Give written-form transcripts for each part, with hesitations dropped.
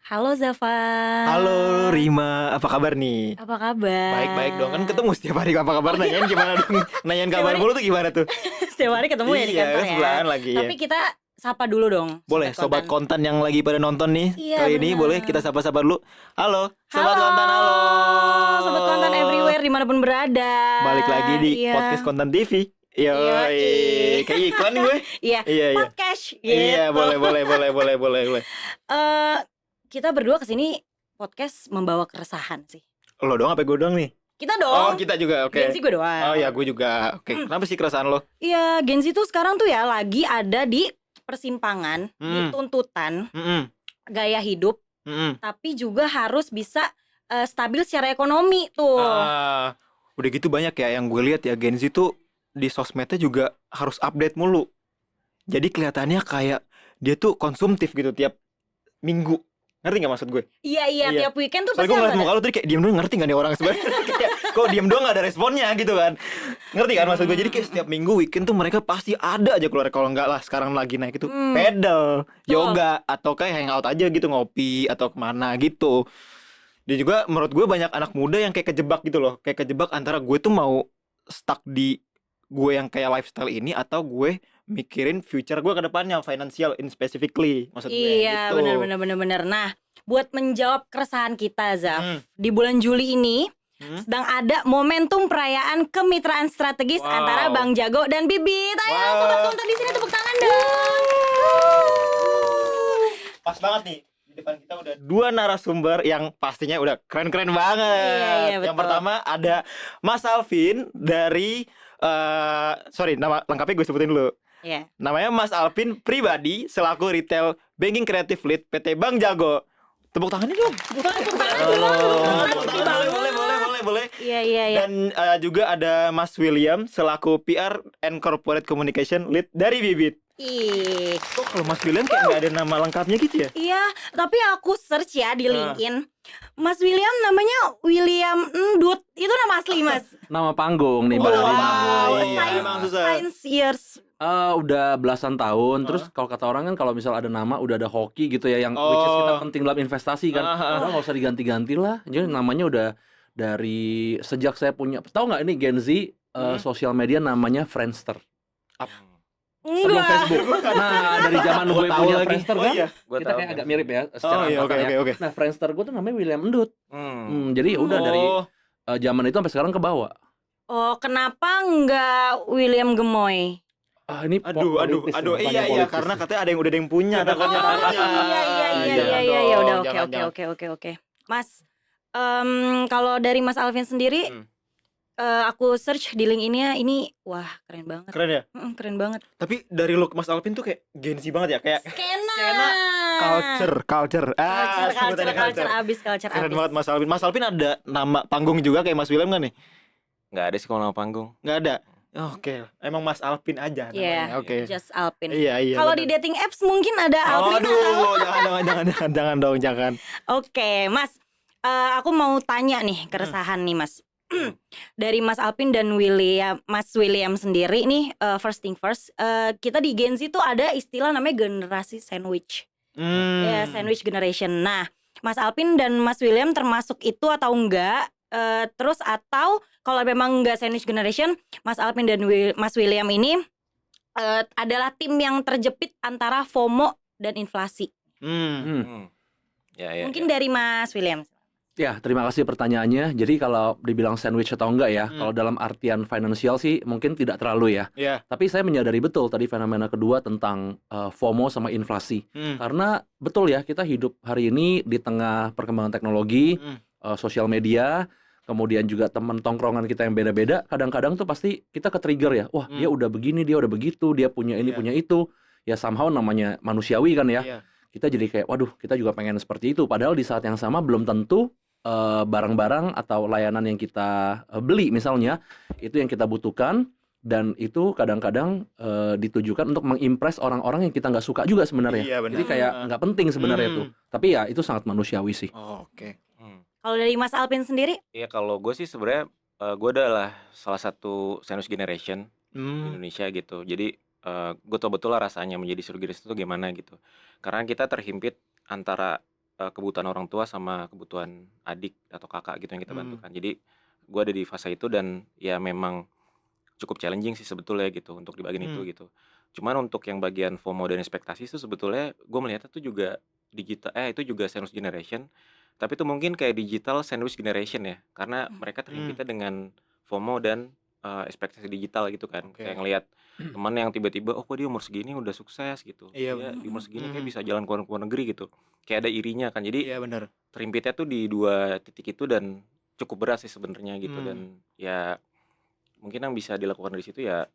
Halo Zafar. Halo Rima, apa kabar nih? Apa kabar? Baik-baik dong, kan ketemu setiap hari apa kabar, Oh, iya. nanyain gimana dong? Nanyain Setiap kabar hari- mulu tuh gimana tuh? Setiap hari ketemu ya di Iya, kantor kan ya. sebelahan lagi ya. Tapi kita sapa dulu dong. Boleh, sobat konten yang lagi pada nonton nih Iya, kali ini benar. boleh kita sapa-sapa dulu. Halo, sobat Halo. konten, halo. Sobat konten everywhere dimanapun berada. Balik lagi di Iya. podcast Konten TV. Yoi, Yoi. kayak iklan gue. Iya. Iya, iya. Podcast. Iya, gitu. boleh. Eh, kita berdua kesini podcast membawa keresahan sih. Lo doang apa gue doang nih? Kita Oh, dong. kita juga, oke. Gen Z gue doang. Oh ya, gue juga. Oke, kenapa sih keresahan lo? Iya, Gen Z tuh sekarang tuh ya lagi ada di persimpangan, di tuntutan Mm-mm, gaya hidup, mm-mm. tapi juga harus bisa stabil secara ekonomi tuh. Udah gitu banyak ya yang gue lihat ya, Gen Z tuh di sosmednya juga harus update mulu. Jadi kelihatannya kayak dia tuh konsumtif gitu tiap minggu. Ngerti gak maksud gue? Iya, Iya. tiap weekend tuh Soalnya pasti gue harus ngeliat ada. muka lu tadi kayak diem doang, ngerti gak nih orang sebenarnya? Kayak kok diem doang gak ada responnya gitu kan. Ngerti kan maksud gue? Jadi kayak setiap minggu weekend tuh mereka pasti ada aja keluar. Kalau enggak lah sekarang lagi naik itu pedal, yoga, atau kayak hangout aja gitu, ngopi atau kemana gitu. Dan juga menurut gue banyak anak muda yang kayak kejebak gitu loh. Kayak kejebak antara gue tuh mau stuck di gue yang kayak lifestyle ini, atau gue mikirin future gue ke depannya, financial in specifically maksud gue Iya, gitu. benar. Nah, buat menjawab keresahan kita, Zaf, Hmm. di bulan Juli ini Hmm. sedang ada momentum perayaan kemitraan strategis Wow. antara Bang Jago dan Bibit. Ayo Wow. sobat konten di sini tepuk tangan dong. Pas banget nih, di depan kita udah dua narasumber yang pastinya udah keren-keren banget. Iya, Yang betul. pertama ada Mas Alvin dari sorry, nama lengkapnya gue sebutin dulu. Iya. Namanya Mas Alvin pribadi selaku retail banking creative lead PT Bang Jago. Tepuk tangannya dong. Tepuk tangan. Tepuk tangan. Boleh. Iya. Dan juga ada Mas William selaku PR and Corporate Communication Lead dari Bibit. Ih. Kok kalau Mas William kayak nggak ada nama lengkapnya gitu ya? Iya, tapi aku search ya di LinkedIn. Mas William namanya William Endut. Itu nama asli, Mas. Nama panggung nih Mbak Oh, Rima. wow. Iya. Science. Emang susah. Science years. Udah belasan tahun. Terus kalau kata orang kan kalau misal ada nama udah ada hoki gitu ya, yang which is kita penting dalam investasi kan. Udah nggak usah diganti-ganti lah. Jadi namanya udah dari sejak saya punya. Tahu nggak ini Gen Z sosial media namanya Friendster. Sebelum Enggak. Facebook. Nah, dari zaman Gua gue tahu punya lagi. Friendster Oh, kan. iya. Kita kayak agak mirip ya secara Oh iya, angkatan ya. oke. Nah, Friendster gue tuh namanya William Endut. Jadi ya udah dari zaman itu sampai sekarang ke bawah. Oh, kenapa enggak William Gemoy? Ini Aduh, politis nih, iya, pertanyaan politis karena nih. katanya ada yang udah ada yang punya, Oh takutnya. iya udah Jangan. oke. Mas, kalau dari Mas Alvin sendiri, aku search di LinkedIn-nya ini, wah keren banget. Keren ya? Keren banget. Tapi dari look Mas Alvin tuh kayak Gen Z banget ya, kayak Skena. culture. Sebutannya Culture abis. Keren banget Mas Alvin. Mas Alvin ada nama panggung juga kayak Mas William kan nih? Nggak ada sih kalau nama panggung. Nggak ada. Oke, emang Mas Alvin aja namanya. Iya, Oke. just Alpin. Iya. Kalau di bener. dating apps mungkin ada Alpin atau... Aduh, jangan dong. Oke, Mas. Aku mau tanya nih keresahan nih, Mas. Dari Mas Alpin dan Mas William sendiri nih, first thing first, kita di Gen Z tuh ada istilah namanya generasi sandwich. Ya, sandwich generation. Nah, Mas Alpin dan Mas William termasuk itu atau enggak? Terus atau kalau memang enggak sandwich generation, Mas Alpin dan Mas William ini adalah tim yang terjepit antara FOMO dan inflasi. Ya. Mungkin dari Mas William. Ya, terima kasih pertanyaannya. Jadi kalau dibilang sandwich atau enggak ya, kalau dalam artian finansial sih mungkin tidak terlalu ya. Iya. Tapi saya menyadari betul tadi fenomena kedua tentang FOMO sama inflasi. Karena betul ya, kita hidup hari ini di tengah perkembangan teknologi, sosial media, kemudian juga teman tongkrongan kita yang beda-beda. Kadang-kadang tuh pasti kita ke-trigger ya. Wah, dia udah begini, dia udah begitu, dia punya ini, punya itu. Ya somehow namanya manusiawi kan ya. Iya. Kita jadi kayak, waduh, kita juga pengen seperti itu. Padahal di saat yang sama belum tentu barang-barang atau layanan yang kita beli misalnya itu yang kita butuhkan, dan itu kadang-kadang ditujukan untuk mengimpress orang-orang yang kita nggak suka juga sebenarnya. Iya, benar. Jadi kayak nggak penting sebenarnya tuh. Tapi ya itu sangat manusiawi sih. Oke. Kalau dari Mas Alpin sendiri? Iya, kalau gue sih sebenarnya gue adalah salah satu sandwich generation di Indonesia gitu. Jadi gue tau betul lah rasanya menjadi surga itu gimana gitu. Karena kita terhimpit antara kebutuhan orang tua sama kebutuhan adik atau kakak gitu yang kita Hmm. bantukan. Jadi gue ada di fase itu dan ya memang cukup challenging sih sebetulnya gitu untuk di bagian itu Hmm. gitu. Cuman untuk yang bagian FOMO dan ekspektasi itu sebetulnya gue melihatnya tuh juga itu juga sandwich generation. Tapi itu mungkin kayak digital sandwich generation ya. Karena mereka terhimpitnya dengan FOMO dan ekspektasi digital gitu kan. Oke. Kayak ngelihat teman yang tiba-tiba, oh kok dia umur segini udah sukses gitu. Iya, Dia benar. di umur segini kayak Mhm. bisa jalan ke luar negeri gitu. Kayak ada irinya kan. Jadi Iya, benar. terhimpitnya tuh di dua titik itu dan cukup berat sih sebenarnya gitu. Dan ya mungkin yang bisa dilakukan dari situ ya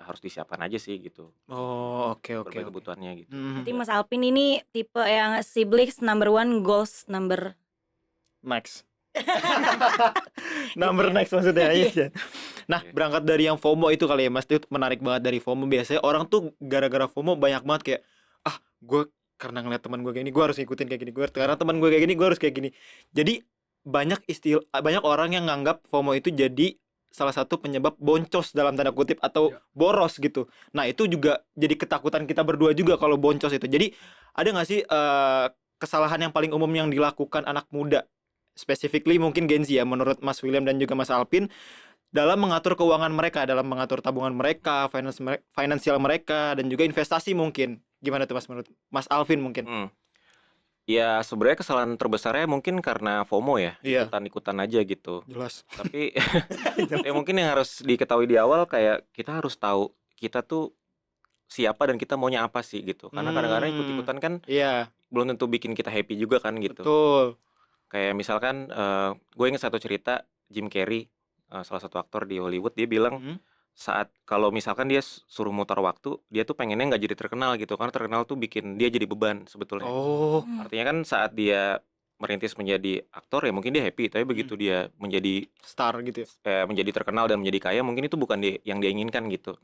harus disiapkan aja sih gitu Oh, oke, oke, berbagai oke. kebutuhannya gitu. Mhm. Berarti Mas Alpin ini tipe yang siblings number one, goals number Max. Number next maksudnya. Iya. Nah, Iya. berangkat dari yang FOMO itu kali ya Mas, itu menarik banget dari FOMO. Biasanya orang tuh gara-gara FOMO banyak banget kayak, gue karena ngeliat teman gue kayak gini, gue harus ngikutin kayak gini. Gue karena teman gue kayak gini, gue harus kayak gini. Jadi banyak orang yang nganggap FOMO itu jadi salah satu penyebab boncos dalam tanda kutip atau boros gitu. Nah, itu juga jadi ketakutan kita berdua juga kalau boncos itu. Jadi ada nggak sih kesalahan yang paling umum yang dilakukan anak muda, specifically mungkin Gen Z ya, menurut Mas William dan juga Mas Alpin, dalam mengatur keuangan mereka, dalam mengatur tabungan mereka, finansial mereka, dan juga investasi mungkin. Gimana tuh Mas menurut Mas Alvin mungkin? Ya sebenarnya kesalahan terbesarnya mungkin karena FOMO ya, Iya. ikutan-ikutan aja gitu. Jelas. Tapi ya mungkin yang harus diketahui di awal kayak kita harus tahu kita tuh siapa dan kita maunya apa sih gitu. Karena kadang-kadang ikut-ikutan kan Iya, belum tentu bikin kita happy juga kan gitu. betul. Kayak misalkan gue ingat satu cerita Jim Carrey, salah satu aktor di Hollywood, dia bilang saat kalau misalkan dia suruh mutar waktu, dia tuh pengennya nggak jadi terkenal gitu, karena terkenal tuh bikin dia jadi beban sebetulnya. Oh, Artinya kan saat dia merintis menjadi aktor ya mungkin dia happy, tapi begitu dia menjadi star gitu ya. menjadi terkenal dan menjadi kaya, mungkin itu bukan yang dia inginkan gitu.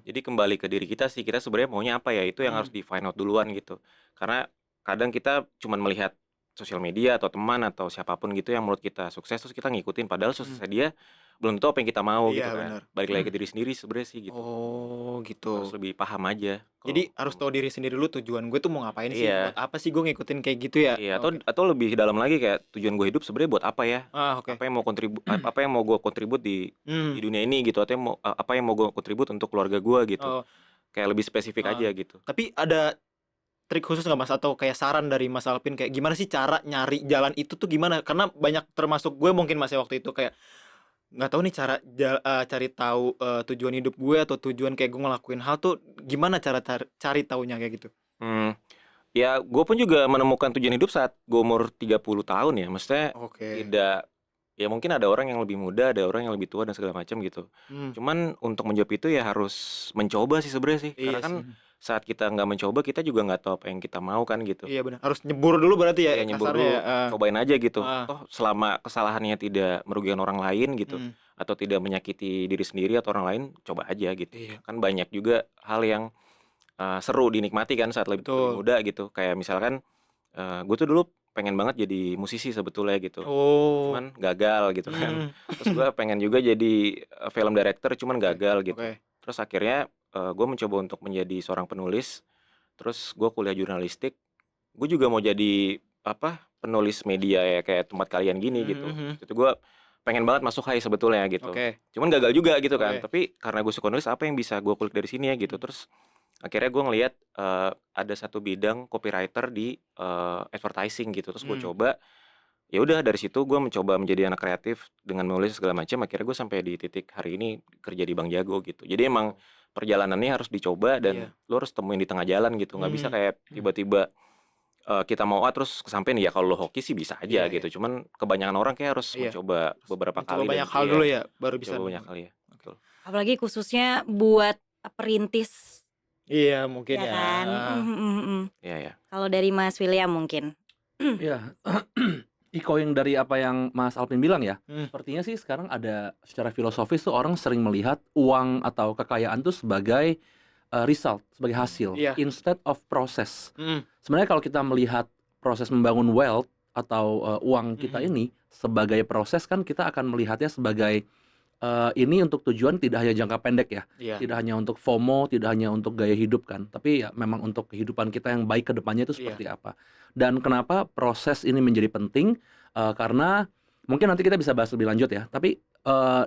Jadi kembali ke diri kita sih, kita sebenarnya maunya apa ya, itu yang harus di find out duluan gitu. Karena kadang kita cuman melihat sosial media atau teman atau siapapun gitu yang menurut kita sukses, terus kita ngikutin, padahal suksesnya dia belum tentu apa yang kita mau Iya, gitu kan. benar. Balik lagi ke diri sendiri sebenarnya sih gitu. Oh, Harus gitu. lebih paham aja. Jadi harus tahu diri sendiri dulu, tujuan gue tuh mau ngapain sih? Iya. Buat apa sih gue ngikutin kayak gitu ya? Iya, Oke. atau lebih dalam lagi kayak tujuan gue hidup sebenarnya buat apa ya? Oke. Apa yang mau apa yang mau gue kontribut di dunia ini gitu, atau apa yang mau gue kontribut untuk keluarga gue gitu. Oh, Kayak lebih spesifik aja gitu. tapi ada trik khusus nggak Mas, atau kayak saran dari Mas Alpin kayak gimana sih cara nyari jalan itu tuh gimana? Karena banyak, termasuk gue mungkin Mas ya, waktu itu kayak nggak tahu nih cara cari tahu tujuan hidup gue atau tujuan kayak gue ngelakuin hal tuh gimana cara cari taunya kayak gitu. Ya gue pun juga menemukan tujuan hidup saat gue umur 30 tahun ya. Maksudnya Oke. tidak, ya mungkin ada orang yang lebih muda, ada orang yang lebih tua dan segala macam gitu. Cuman untuk menjawab itu ya harus mencoba sih sebenarnya sih. Karena Iya kan sih. saat kita nggak mencoba, kita juga nggak tahu apa yang kita mau kan gitu. Iya benar. Harus nyebur dulu berarti ya, Ya nyebur kasarnya dulu, ya. cobain aja gitu. Ah. Toh selama kesalahannya tidak merugikan orang lain gitu, atau tidak menyakiti diri sendiri atau orang lain, coba aja gitu. Iya. Kan banyak juga hal yang seru dinikmati kan saat lebih Betul. muda gitu. Kayak misalkan gue tuh dulu pengen banget jadi musisi sebetulnya gitu. Oh. Cuman gagal gitu kan. Terus gue pengen juga jadi film director, cuman gagal gitu. Oke. Terus akhirnya gue mencoba untuk menjadi seorang penulis. Terus gue kuliah jurnalistik. Gue juga mau jadi penulis media ya, kayak tempat kalian gini gitu. Itu gue pengen banget masuk HI sebetulnya gitu. Oke. Cuman gagal juga gitu kan. Oke. Tapi karena gue suka nulis, apa yang bisa gue kulik dari sini ya gitu. Terus akhirnya gue ngelihat ada satu bidang copywriter di advertising gitu. Terus gue coba. Ya udah dari situ gue mencoba menjadi anak kreatif dengan menulis segala macam. Akhirnya gue sampai di titik hari ini kerja di Bank Jago gitu. Jadi emang perjalanannya harus dicoba dan lo harus temuin di tengah jalan gitu. Nggak bisa kayak tiba-tiba kita mau terus kesampean. Ya kalau lo hoki sih bisa aja gitu. Cuman kebanyakan orang kayak harus mencoba beberapa kali. Coba banyak hal dulu ya, baru bisa. Coba banyak kali ya. Betul. Apalagi khususnya buat perintis. Iya mungkin Ya ya. kan. Iya ya. Kalau dari Mas William mungkin. Ya, echoing dari apa yang Mas Alpin bilang ya, sepertinya sih sekarang ada secara filosofis tuh orang sering melihat uang atau kekayaan tuh sebagai result, sebagai hasil, instead of proses. Sebenarnya kalau kita melihat proses membangun wealth atau uang kita ini sebagai proses, kan kita akan melihatnya sebagai ini untuk tujuan tidak hanya jangka pendek ya, Iya. tidak hanya untuk FOMO, tidak hanya untuk gaya hidup kan, tapi ya memang untuk kehidupan kita yang baik ke depannya itu Iya. seperti apa. Dan kenapa proses ini menjadi penting? Karena mungkin nanti kita bisa bahas lebih lanjut ya, tapi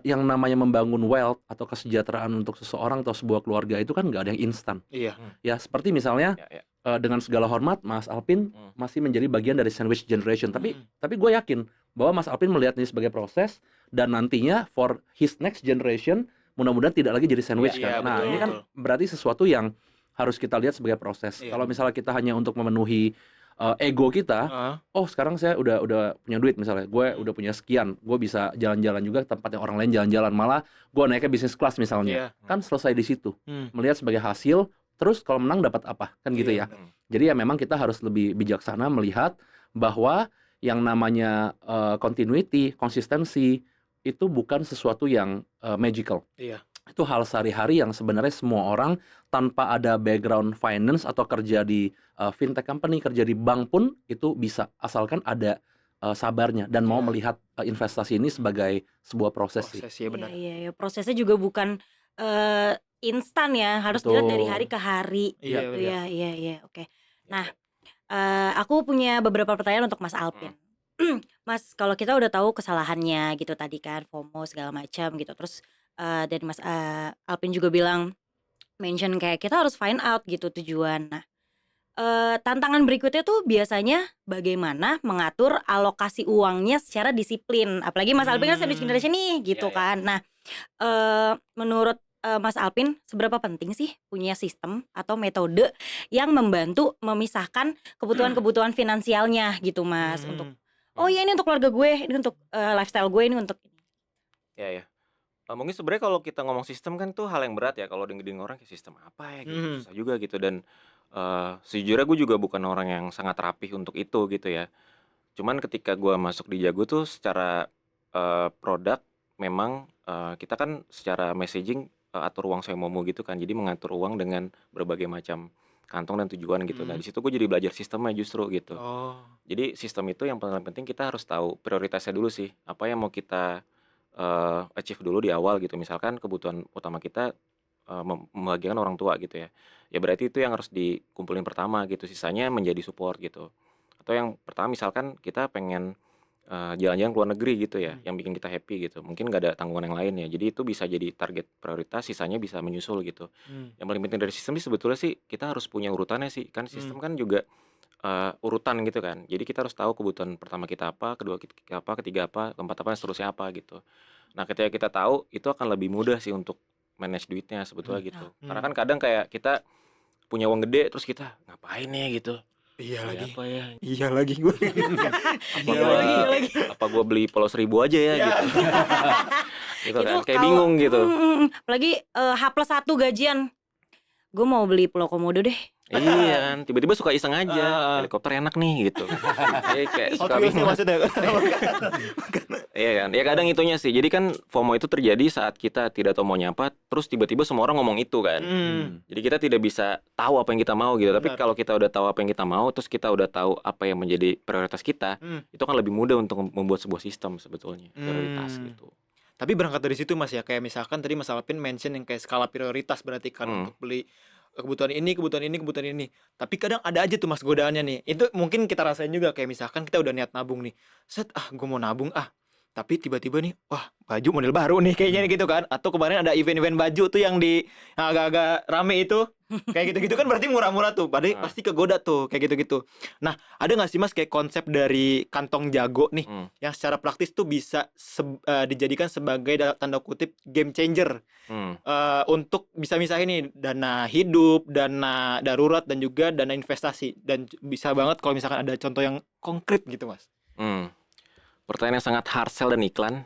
yang namanya membangun wealth atau kesejahteraan untuk seseorang atau sebuah keluarga itu kan nggak ada yang instan. Iya. Ya seperti misalnya Ya, ya. dengan segala hormat Mas Alpin masih menjadi bagian dari sandwich generation, tapi Hmm. gue yakin bahwa Mas Alpin melihat ini sebagai proses dan nantinya for his next generation mudah-mudahan tidak lagi jadi sandwich Iya, kan. Nah, betul, ini kan betul. berarti sesuatu yang harus kita lihat sebagai proses. Iya. Kalau misalnya kita hanya untuk memenuhi ego kita, Heeh. oh sekarang saya udah punya duit misalnya, gue udah punya sekian, gue bisa jalan-jalan juga ke tempat yang orang lain jalan-jalan, malah gue naiknya bisnis kelas misalnya, Iya. kan selesai di situ. Hmm. Melihat sebagai hasil, terus kalau menang dapat apa, kan gitu Iya, ya. benar. Jadi ya memang kita harus lebih bijaksana melihat bahwa yang namanya continuity, konsistensi itu bukan sesuatu yang magical. Iya. Itu hal sehari-hari yang sebenarnya semua orang tanpa ada background finance atau kerja di fintech company, kerja di bank pun itu bisa, asalkan ada sabarnya dan mau Iya. melihat investasi ini sebagai sebuah proses sih. Proses ya benar. Iya. Prosesnya juga bukan instan ya, harus dilihat dari Betul. hari ke hari. Iya, Gitu benar. ya. Iya. Oke. Nah, aku punya beberapa pertanyaan untuk Mas Alpin. Mas, kalau kita udah tahu kesalahannya gitu tadi kan, FOMO segala macam gitu. Terus dan Mas Alpin juga bilang mention kayak kita harus find out gitu tujuan. Nah, tantangan berikutnya tuh biasanya bagaimana mengatur alokasi uangnya secara disiplin. Apalagi Mas Alpin kan sandwich generation nih gitu Iya, iya. kan. Nah, menurut Mas Alpin seberapa penting sih punya sistem atau metode yang membantu memisahkan kebutuhan-kebutuhan finansialnya gitu Mas, untuk oh iya ini untuk keluarga gue, ini untuk lifestyle gue, ini untuk ini. Ya. Mungkin sebenarnya kalau kita ngomong sistem kan tuh hal yang berat ya, kalau dengerin orang kayak sistem apa ya gitu, susah juga gitu. Dan sejujurnya gue juga bukan orang yang sangat rapih untuk itu gitu ya. Cuman ketika gue masuk di Jago tuh secara produk memang kita kan secara messaging atur uang semomo gitu kan, jadi mengatur uang dengan berbagai macam kantong dan tujuan gitu. Nah di situ gue jadi belajar sistemnya justru gitu. Oh. Jadi sistem itu yang paling penting kita harus tahu prioritasnya dulu sih, apa yang mau kita achieve dulu di awal gitu. Misalkan kebutuhan utama kita membahagiakan orang tua gitu ya, ya berarti itu yang harus dikumpulin pertama gitu, sisanya menjadi support gitu. Atau yang pertama misalkan kita pengen jalan-jalan ke luar negeri gitu ya, yang bikin kita happy gitu, mungkin nggak ada tanggungan yang lain ya, jadi itu bisa jadi target prioritas, sisanya bisa menyusul gitu. Yang paling penting dari sistem sih sebetulnya sih kita harus punya urutannya sih, kan sistem kan juga urutan gitu kan, jadi kita harus tahu kebutuhan pertama kita apa, kedua kita apa, ketiga apa, keempat apa, dan seterusnya apa gitu. Nah ketika kita tahu itu akan lebih mudah sih untuk manage duitnya sebetulnya gitu. Karena kan kadang kayak kita punya uang gede terus kita ngapain ya gitu. Iya Beli lagi. apa ya? Iya lagi gue. Apa Iya gua lagi. apa gua beli Polo 1000 aja ya gitu. Gitu kan. Itu Kayak kalau- bingung gitu. Apalagi H+1 gajian. Gue mau beli Pulau Komodo deh. Iya kan, tiba-tiba suka iseng aja. Helikopter enak nih gitu. Kayak Hot suka Wheels bingung. maksudnya. Iya kan. Ya kadang itunya sih. Jadi kan FOMO itu terjadi saat kita tidak tahu maunya apa, terus tiba-tiba semua orang ngomong itu kan. Jadi kita tidak bisa tahu apa yang kita mau gitu. Tapi Benar. kalau kita udah tahu apa yang kita mau, terus kita udah tahu apa yang menjadi prioritas kita, itu kan lebih mudah untuk membuat sebuah sistem sebetulnya, prioritas gitu. Tapi berangkat dari situ Mas ya, kayak misalkan tadi Mas Alpin mention yang kayak skala prioritas berarti kan untuk beli kebutuhan ini, kebutuhan ini, kebutuhan ini. Tapi kadang ada aja tuh Mas godaannya nih. Itu mungkin kita rasain juga, kayak misalkan kita udah niat nabung nih. Gue mau nabung tapi tiba-tiba nih, wah baju model baru nih kayaknya nih gitu kan. Atau kemarin ada event-event baju tuh yang agak-agak rame itu. Kayak gitu-gitu kan berarti murah-murah tuh. Padahal pasti kegoda tuh kayak gitu-gitu. Nah, ada gak sih Mas kayak konsep dari kantong Jago nih yang secara praktis tuh bisa dijadikan sebagai tanda kutip game changer untuk bisa misahin nih dana hidup, dana darurat, dan juga dana investasi. Dan bisa banget kalau misalkan ada contoh yang konkret gitu Mas. Pertanyaan yang sangat hard sell dan iklan.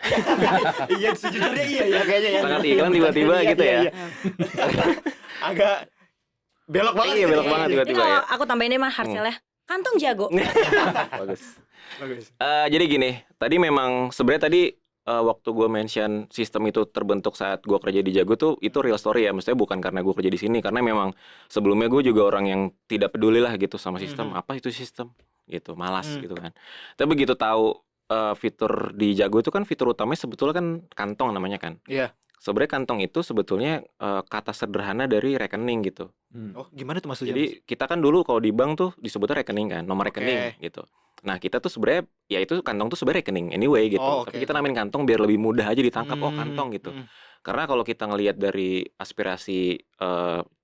Iya, sejujurnya iya ya kayaknya ya. Sangat iklan tiba-tiba Iya, gitu iya, ya. iya. Agak belok banget. Iya, belok banget Ini tiba-tiba kalau ya. aku tambahin deh mah hasilnya kantong Jago. Bagus. Bagus. Jadi gini, tadi memang sebenarnya tadi waktu gue mention sistem itu terbentuk saat gue kerja di Jago tuh itu real story ya, maksudnya bukan karena gue kerja di sini, karena memang sebelumnya gue juga orang yang tidak peduli lah gitu sama sistem. Apa itu sistem gitu, malas gitu kan. Tapi begitu tahu fitur di Jago itu kan fitur utamanya sebetulnya kan kantong namanya kan. Iya. Sebenarnya kantong itu sebetulnya kata sederhana dari rekening gitu. Oh, gimana tuh maksudnya? Jadi kita kan dulu kalau di bank tuh disebutnya rekening kan, nomor Oke. rekening gitu. Nah kita tuh sebenarnya ya itu kantong tuh sebenarnya rekening anyway gitu. Oh, Tapi oke. kita namain kantong biar lebih mudah aja ditangkap. Oh Hmm, kantong gitu. hmm. Karena kalau kita ngelihat dari aspirasi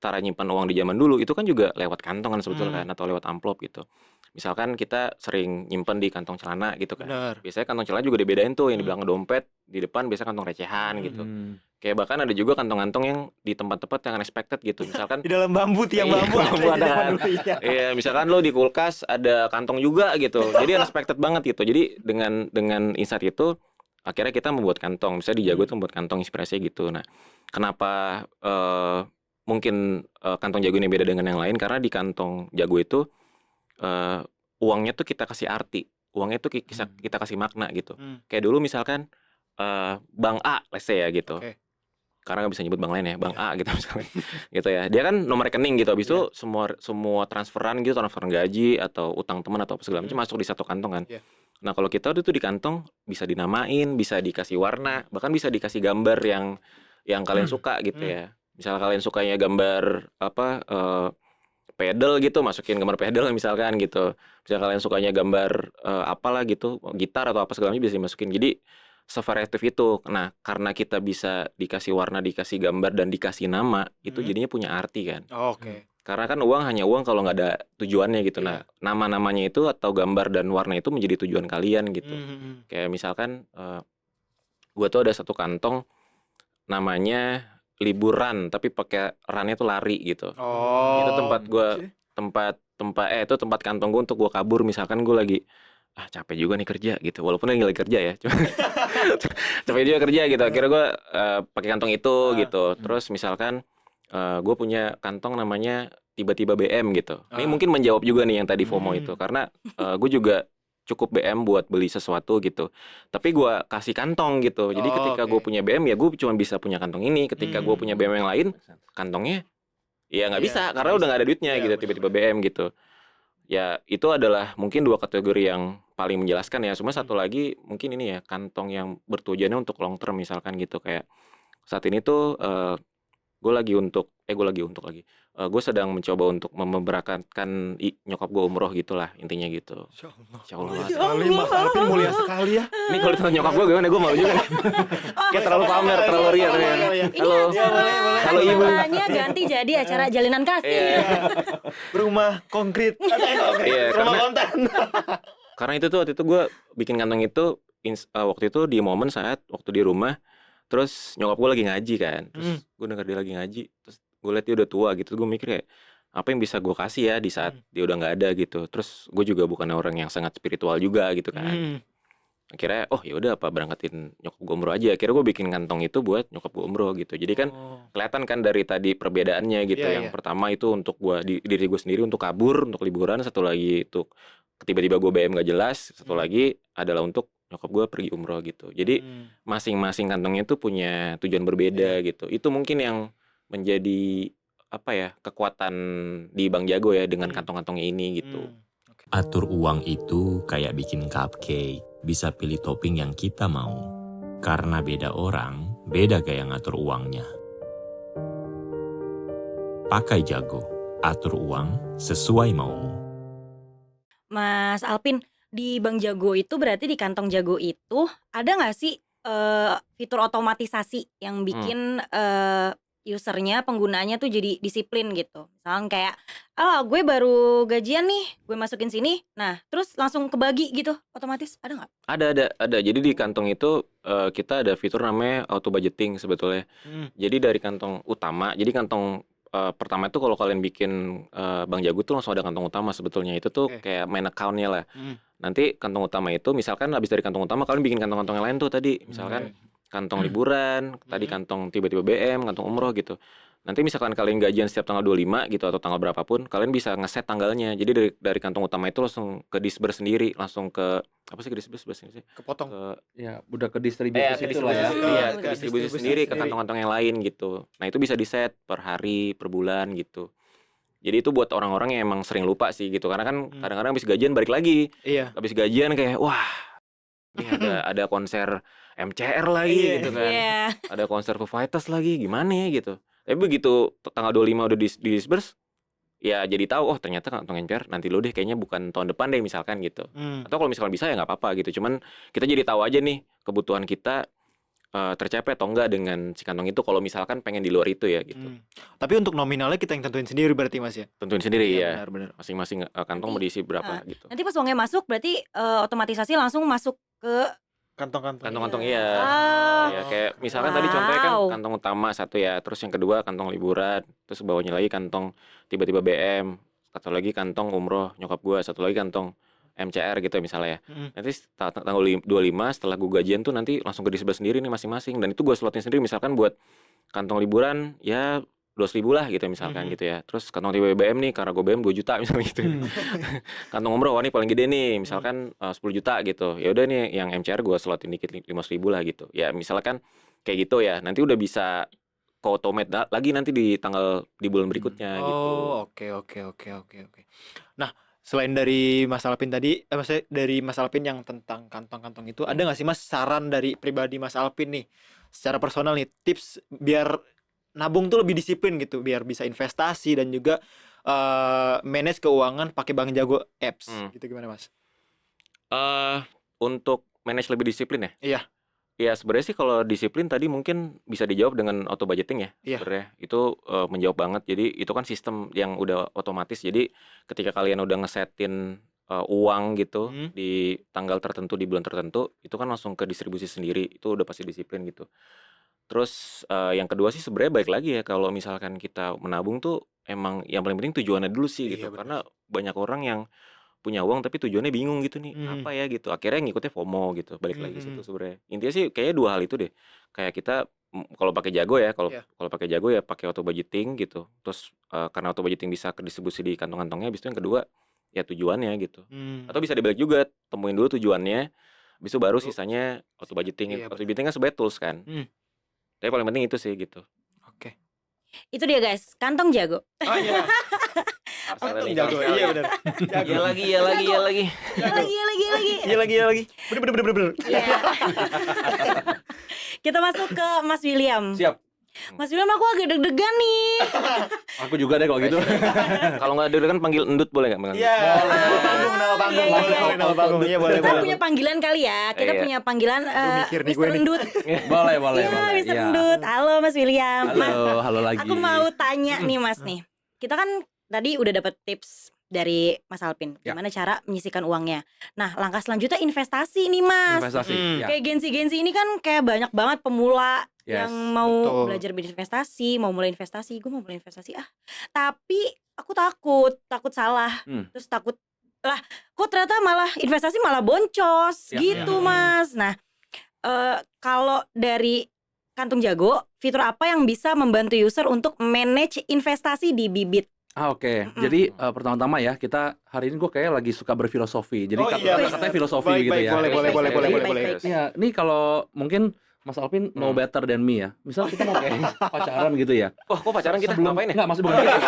cara nyimpan uang di zaman dulu itu kan juga lewat kantong kan sebetulnya kan, atau lewat amplop gitu. Misalkan kita sering nyimpen di kantong celana gitu kan. Benar. Biasanya kantong celana juga dibedain tuh, yang di Hmm. belakang dompet, di depan biasanya kantong recehan Hmm. gitu. Hmm. Kayak bahkan ada juga kantong-kantong yang di tempat-tempat yang unexpected gitu. Misalkan Di dalam bambu, tiang Iya, bambu bambu ada zaman kan. dulu, iya. iya, misalkan lo di kulkas ada kantong juga gitu. Jadi unexpected banget gitu. Jadi dengan insight itu akhirnya kita membuat kantong. Misalnya di Jago tuh membuat kantong inspirasinya gitu. Nah, kenapa mungkin kantong Jago ini beda dengan yang lain? Karena di kantong Jago itu uangnya tuh kita kasih arti. Uangnya tuh kita kasih makna gitu. Hmm. Kayak dulu misalkan Bank A, let's say ya gitu. Oke. Karena nggak bisa nyebut bank lain ya, Bank A gitu misalnya. Gitu ya. Dia kan nomor rekening gitu. Habis itu semua transferan gitu, transferan gaji atau utang teman atau apa segala macam masuk di satu kantong kan. Iya. Nah, kalau kita itu di kantong bisa dinamain, bisa dikasih warna, bahkan bisa dikasih gambar yang kalian suka gitu ya. Misalnya kalian sukanya gambar apa pedal gitu, masukin gambar pedal misalkan gitu. Misalnya kalian sukanya gambar apalah gitu, gitar atau apa segala macam bisa dimasukin. Jadi sevariatif itu. Nah, karena kita bisa dikasih warna, dikasih gambar dan dikasih nama, itu jadinya punya arti kan. Oh, oke. Karena kan uang hanya uang kalau nggak ada tujuannya gitu. Nah, nama-namanya itu atau gambar dan warna itu menjadi tujuan kalian gitu. Kayak misalkan gua tuh ada satu kantong namanya liburan tapi pakai rannya tuh lari gitu. Oh. Itu tempat gua itu tempat kantong gua untuk gua kabur misalkan gua lagi capek juga nih kerja gitu. Walaupun lagi kerja ya. Cuma capek juga kerja gitu. Akhirnya gua pakai kantong itu gitu. Terus misalkan gue punya kantong namanya tiba-tiba BM gitu. Ini mungkin menjawab juga nih yang tadi FOMO itu. Karena gue juga cukup BM buat beli sesuatu gitu. Tapi gue kasih kantong gitu. Jadi ketika gue punya BM ya gue cuma bisa punya kantong ini. Ketika gue punya BM yang lain, kantongnya ya nggak bisa. Karena udah nggak ada duitnya gitu. Tiba-tiba BM gitu. Ya itu adalah mungkin dua kategori yang paling menjelaskan ya. Cuma satu lagi mungkin ini ya, kantong yang bertujuannya untuk long term misalkan gitu. Kayak saat ini tuh gue sedang mencoba untuk memberangkatkan nyokap gue umroh gitulah intinya gitu. Insya Allah. Sekali Mas Alvin mulia sekali ya. Ini kalau ditanya nyokap gue gimana, gue malu juga nih. Kayak terlalu pamer, terlalu ria. Ini Halo. acara Halo, Ibu. acaranya ganti jadi acara jalinan kasih. Iya. Rumah konkret. Iya, Rumah karena- konten. Karena itu tuh waktu itu gue bikin kantong itu waktu itu di momen saat waktu di rumah, terus nyokap gue lagi ngaji kan, terus gue denger dia lagi ngaji, terus gue liat dia udah tua gitu, gue mikir kayak apa yang bisa gue kasih ya di saat dia udah nggak ada gitu. Terus gue juga bukan orang yang sangat spiritual juga gitu kan. Akhirnya ya udah apa berangkatin nyokap gue umroh aja. Akhirnya gue bikin kantong itu buat nyokap gue umroh gitu. Jadi kan kelihatan kan dari tadi perbedaannya gitu. Iya, Yang iya. pertama itu untuk diri gue sendiri untuk kabur, untuk liburan. Satu lagi itu tiba-tiba gue BM gak jelas. Satu lagi adalah untuk nyokap gue pergi umroh gitu. Jadi masing-masing kantongnya tuh punya tujuan berbeda gitu. Itu mungkin yang menjadi apa ya, kekuatan di Bank Jago ya dengan kantong-kantongnya ini gitu. Atur uang itu kayak bikin cupcake, bisa pilih topping yang kita mau. Karena beda orang, beda gaya ngatur uangnya. Pakai Jago, atur uang sesuai maumu. Mas Alpin, di Bank Jago itu berarti di kantong Jago itu ada nggak sih fitur otomatisasi yang bikin usernya, penggunanya tuh jadi disiplin gitu. Misalnya kayak, gue baru gajian nih, gue masukin sini, nah terus langsung kebagi gitu, otomatis ada nggak? Ada. Jadi di kantong itu kita ada fitur namanya auto budgeting sebetulnya. Jadi dari kantong utama, jadi kantong pertama itu kalau kalian bikin Bank Jago tuh langsung ada kantong utama sebetulnya. Itu tuh kayak main account-nya lah. Nanti kantong utama itu misalkan habis dari kantong utama kalian bikin kantong-kantong yang lain tuh tadi. Misalkan kantong liburan, tadi kantong tiba-tiba BM, kantong umroh gitu. Nanti misalkan kalian gajian setiap tanggal 25 gitu atau tanggal berapapun, kalian bisa ngeset tanggalnya. Jadi dari kantong utama itu langsung ke disburse sendiri, langsung ke apa sih, ke disburse bahasa Indonesia? Kepotong. Ya, udah ke distribusi Ke situ lah ya. distribusi, iya, Ke ke distribusi distribusi sendiri ke sendiri. kantong-kantong yang lain gitu. Nah, itu bisa di-set per hari, per bulan gitu. Jadi itu buat orang-orang yang emang sering lupa sih gitu. Karena kan kadang-kadang habis gajian balik lagi. Iya. Habis gajian kayak wah, Nih ada konser MCR lagi Iya. gitu kan. Iya. Ada konser Foo Fighters lagi, gimana ya gitu. Tapi begitu tanggal 25 udah di disperse, ya jadi tahu oh ternyata kantong MCR nanti lo deh kayaknya bukan tahun depan deh misalkan gitu. Atau kalau misalkan bisa ya nggak apa-apa gitu. Cuman kita jadi tahu aja nih kebutuhan kita tercapai atau enggak dengan si kantong itu kalau misalkan pengen di luar itu ya gitu. Tapi untuk nominalnya kita yang tentuin sendiri berarti Mas ya? Tentuin sendiri ya. Benar-benar. Masing-masing kantong mau diisi berapa gitu. Nanti pas uangnya masuk berarti otomatisasi langsung masuk ke Kantong-kantong. Kantong-kantong iya. Ah. Ya kayak misalkan tadi contohnya kan Wow. kantong utama satu ya, terus yang kedua kantong liburan, terus bawahnya lagi kantong tiba-tiba BM, satu lagi kantong umroh nyokap gua, satu lagi kantong MCR gitu misalnya ya. Nanti tanggal 25 setelah gue gajian tuh nanti langsung ke disebut sendiri nih masing-masing, dan itu gue slotin sendiri. Misalkan buat kantong liburan ya 200.000 lah gitu misalkan gitu ya. Terus kantong BBM nih karena gue BM 2 juta misalnya gitu. Kantong umroh wah ini paling gede nih misalkan 10 juta gitu. Ya udah nih yang MCR gue slotin dikit 500.000 lah gitu. Ya misalkan kayak gitu ya. Nanti udah bisa automate lagi nanti di bulan berikutnya gitu. Oh, oke. Nah, selain dari Mas Alpin tadi, maksudnya dari Mas Alpin yang tentang kantong-kantong itu, ada nggak sih Mas saran dari pribadi Mas Alpin nih, secara personal nih, tips biar nabung tuh lebih disiplin gitu, biar bisa investasi dan juga manage keuangan pakai Bank Jago apps, gitu gimana Mas? Untuk manage lebih disiplin ya? Iya. Ya sebenarnya sih kalau disiplin tadi mungkin bisa dijawab dengan auto budgeting ya. Iya. Sebenarnya itu menjawab banget. Jadi itu kan sistem yang udah otomatis. Jadi ketika kalian udah ngesetin uang gitu di tanggal tertentu di bulan tertentu, itu kan langsung ke distribusi sendiri. Itu udah pasti disiplin gitu. Terus yang kedua sih sebenarnya balik lagi ya, kalau misalkan kita menabung tuh emang yang paling penting tujuannya dulu sih gitu. Iya, benar. Karena banyak orang yang punya uang tapi tujuannya bingung gitu nih, apa ya gitu. Akhirnya ngikutnya FOMO gitu. Balik lagi situ sebenarnya. Intinya sih kayaknya dua hal itu deh. Kayak kita kalau pakai Jago ya, kalau Iya. kalau pakai Jago ya pakai auto budgeting gitu. Terus karena auto budgeting bisa ke distribusi di kantong-kantongnya, habis itu yang kedua ya tujuannya gitu. Atau bisa dibalik juga, temuin dulu tujuannya, habis itu baru sisanya auto budgeting. Iya, Auto budgeting kan sebenarnya tools kan. Tapi paling penting itu sih gitu. Oke. Itu dia guys, kantong Jago. Oh iya. Kantong Jago. Iya benar. Iya lagi. Iya lagi. Bener. Iya. Kita masuk ke Mas William. Siap. Mas William, aku agak deg-degan nih. Aku juga deh kalau gitu. Kalau nggak deg-degan panggil endut boleh nggak? Iya. Nama panggung. Iya boleh. Kita punya panggilan kali ya. Kita Iya. punya panggilan mikir nih gue Mr. nih. Endut. Boleh. Iya, Mr. Endut. Halo Mas William. Mas, Halo lagi. aku mau tanya nih Mas nih. Kita kan tadi udah dapat tips dari Mas Alpin, Ya. gimana cara menyisihkan uangnya. Nah, langkah selanjutnya investasi nih Mas. Investasi. Ya. Kayak Gensi ini kan kayak banyak banget pemula Yes, yang mau betul. belajar berinvestasi, mau mulai investasi. Gue mau mulai investasi tapi aku takut salah. Terus takut lah, kok ternyata malah investasi malah boncos Ya. gitu Mas. Nah, kalau dari Kantong Jago, fitur apa yang bisa membantu user untuk manage investasi di Bibit? Oke. Jadi pertama-tama ya, kita hari ini gue kayak lagi suka berfilosofi. Jadi Oh, iya, katanya filosofi Baik, gitu baik, ya. boleh. Iya, ini kalau mungkin Mas Alpin know better than me ya. Misal kita mau kayak pacaran gitu ya. Wah, kok pacaran kita ngapain ya? Enggak, maksud bukan gitu.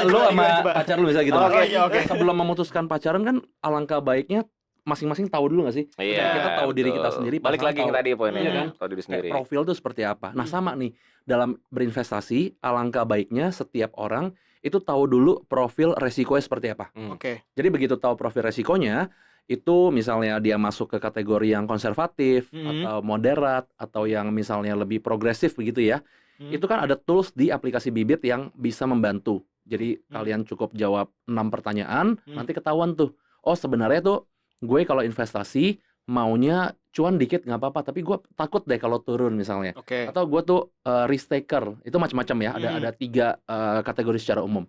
Lu sama pacar lu misalnya gitu. Oke. Sebelum memutuskan pacaran kan alangkah baiknya masing-masing tahu dulu gak sih? Iya, Kita tahu diri kita betul. sendiri. Balik pasangan lagi yang tahu. tadi poinnya, Iya kan? tahu diri Kayak sendiri. profil tuh seperti apa. Nah sama nih, dalam berinvestasi alangkah baiknya setiap orang itu tahu dulu profil resikonya seperti apa. Oke. Jadi begitu tahu profil resikonya, itu misalnya dia masuk ke kategori yang konservatif atau moderat atau yang misalnya lebih progresif begitu ya. Itu kan ada tools di aplikasi Bibit yang bisa membantu. Jadi kalian cukup jawab 6 pertanyaan, nanti ketahuan tuh. Oh sebenarnya tuh gue kalau investasi maunya cuan dikit nggak apa-apa, tapi gue takut deh kalau turun misalnya. Oke. Atau gue tuh risk taker, itu macam-macam ya. Ada 3 kategori secara umum.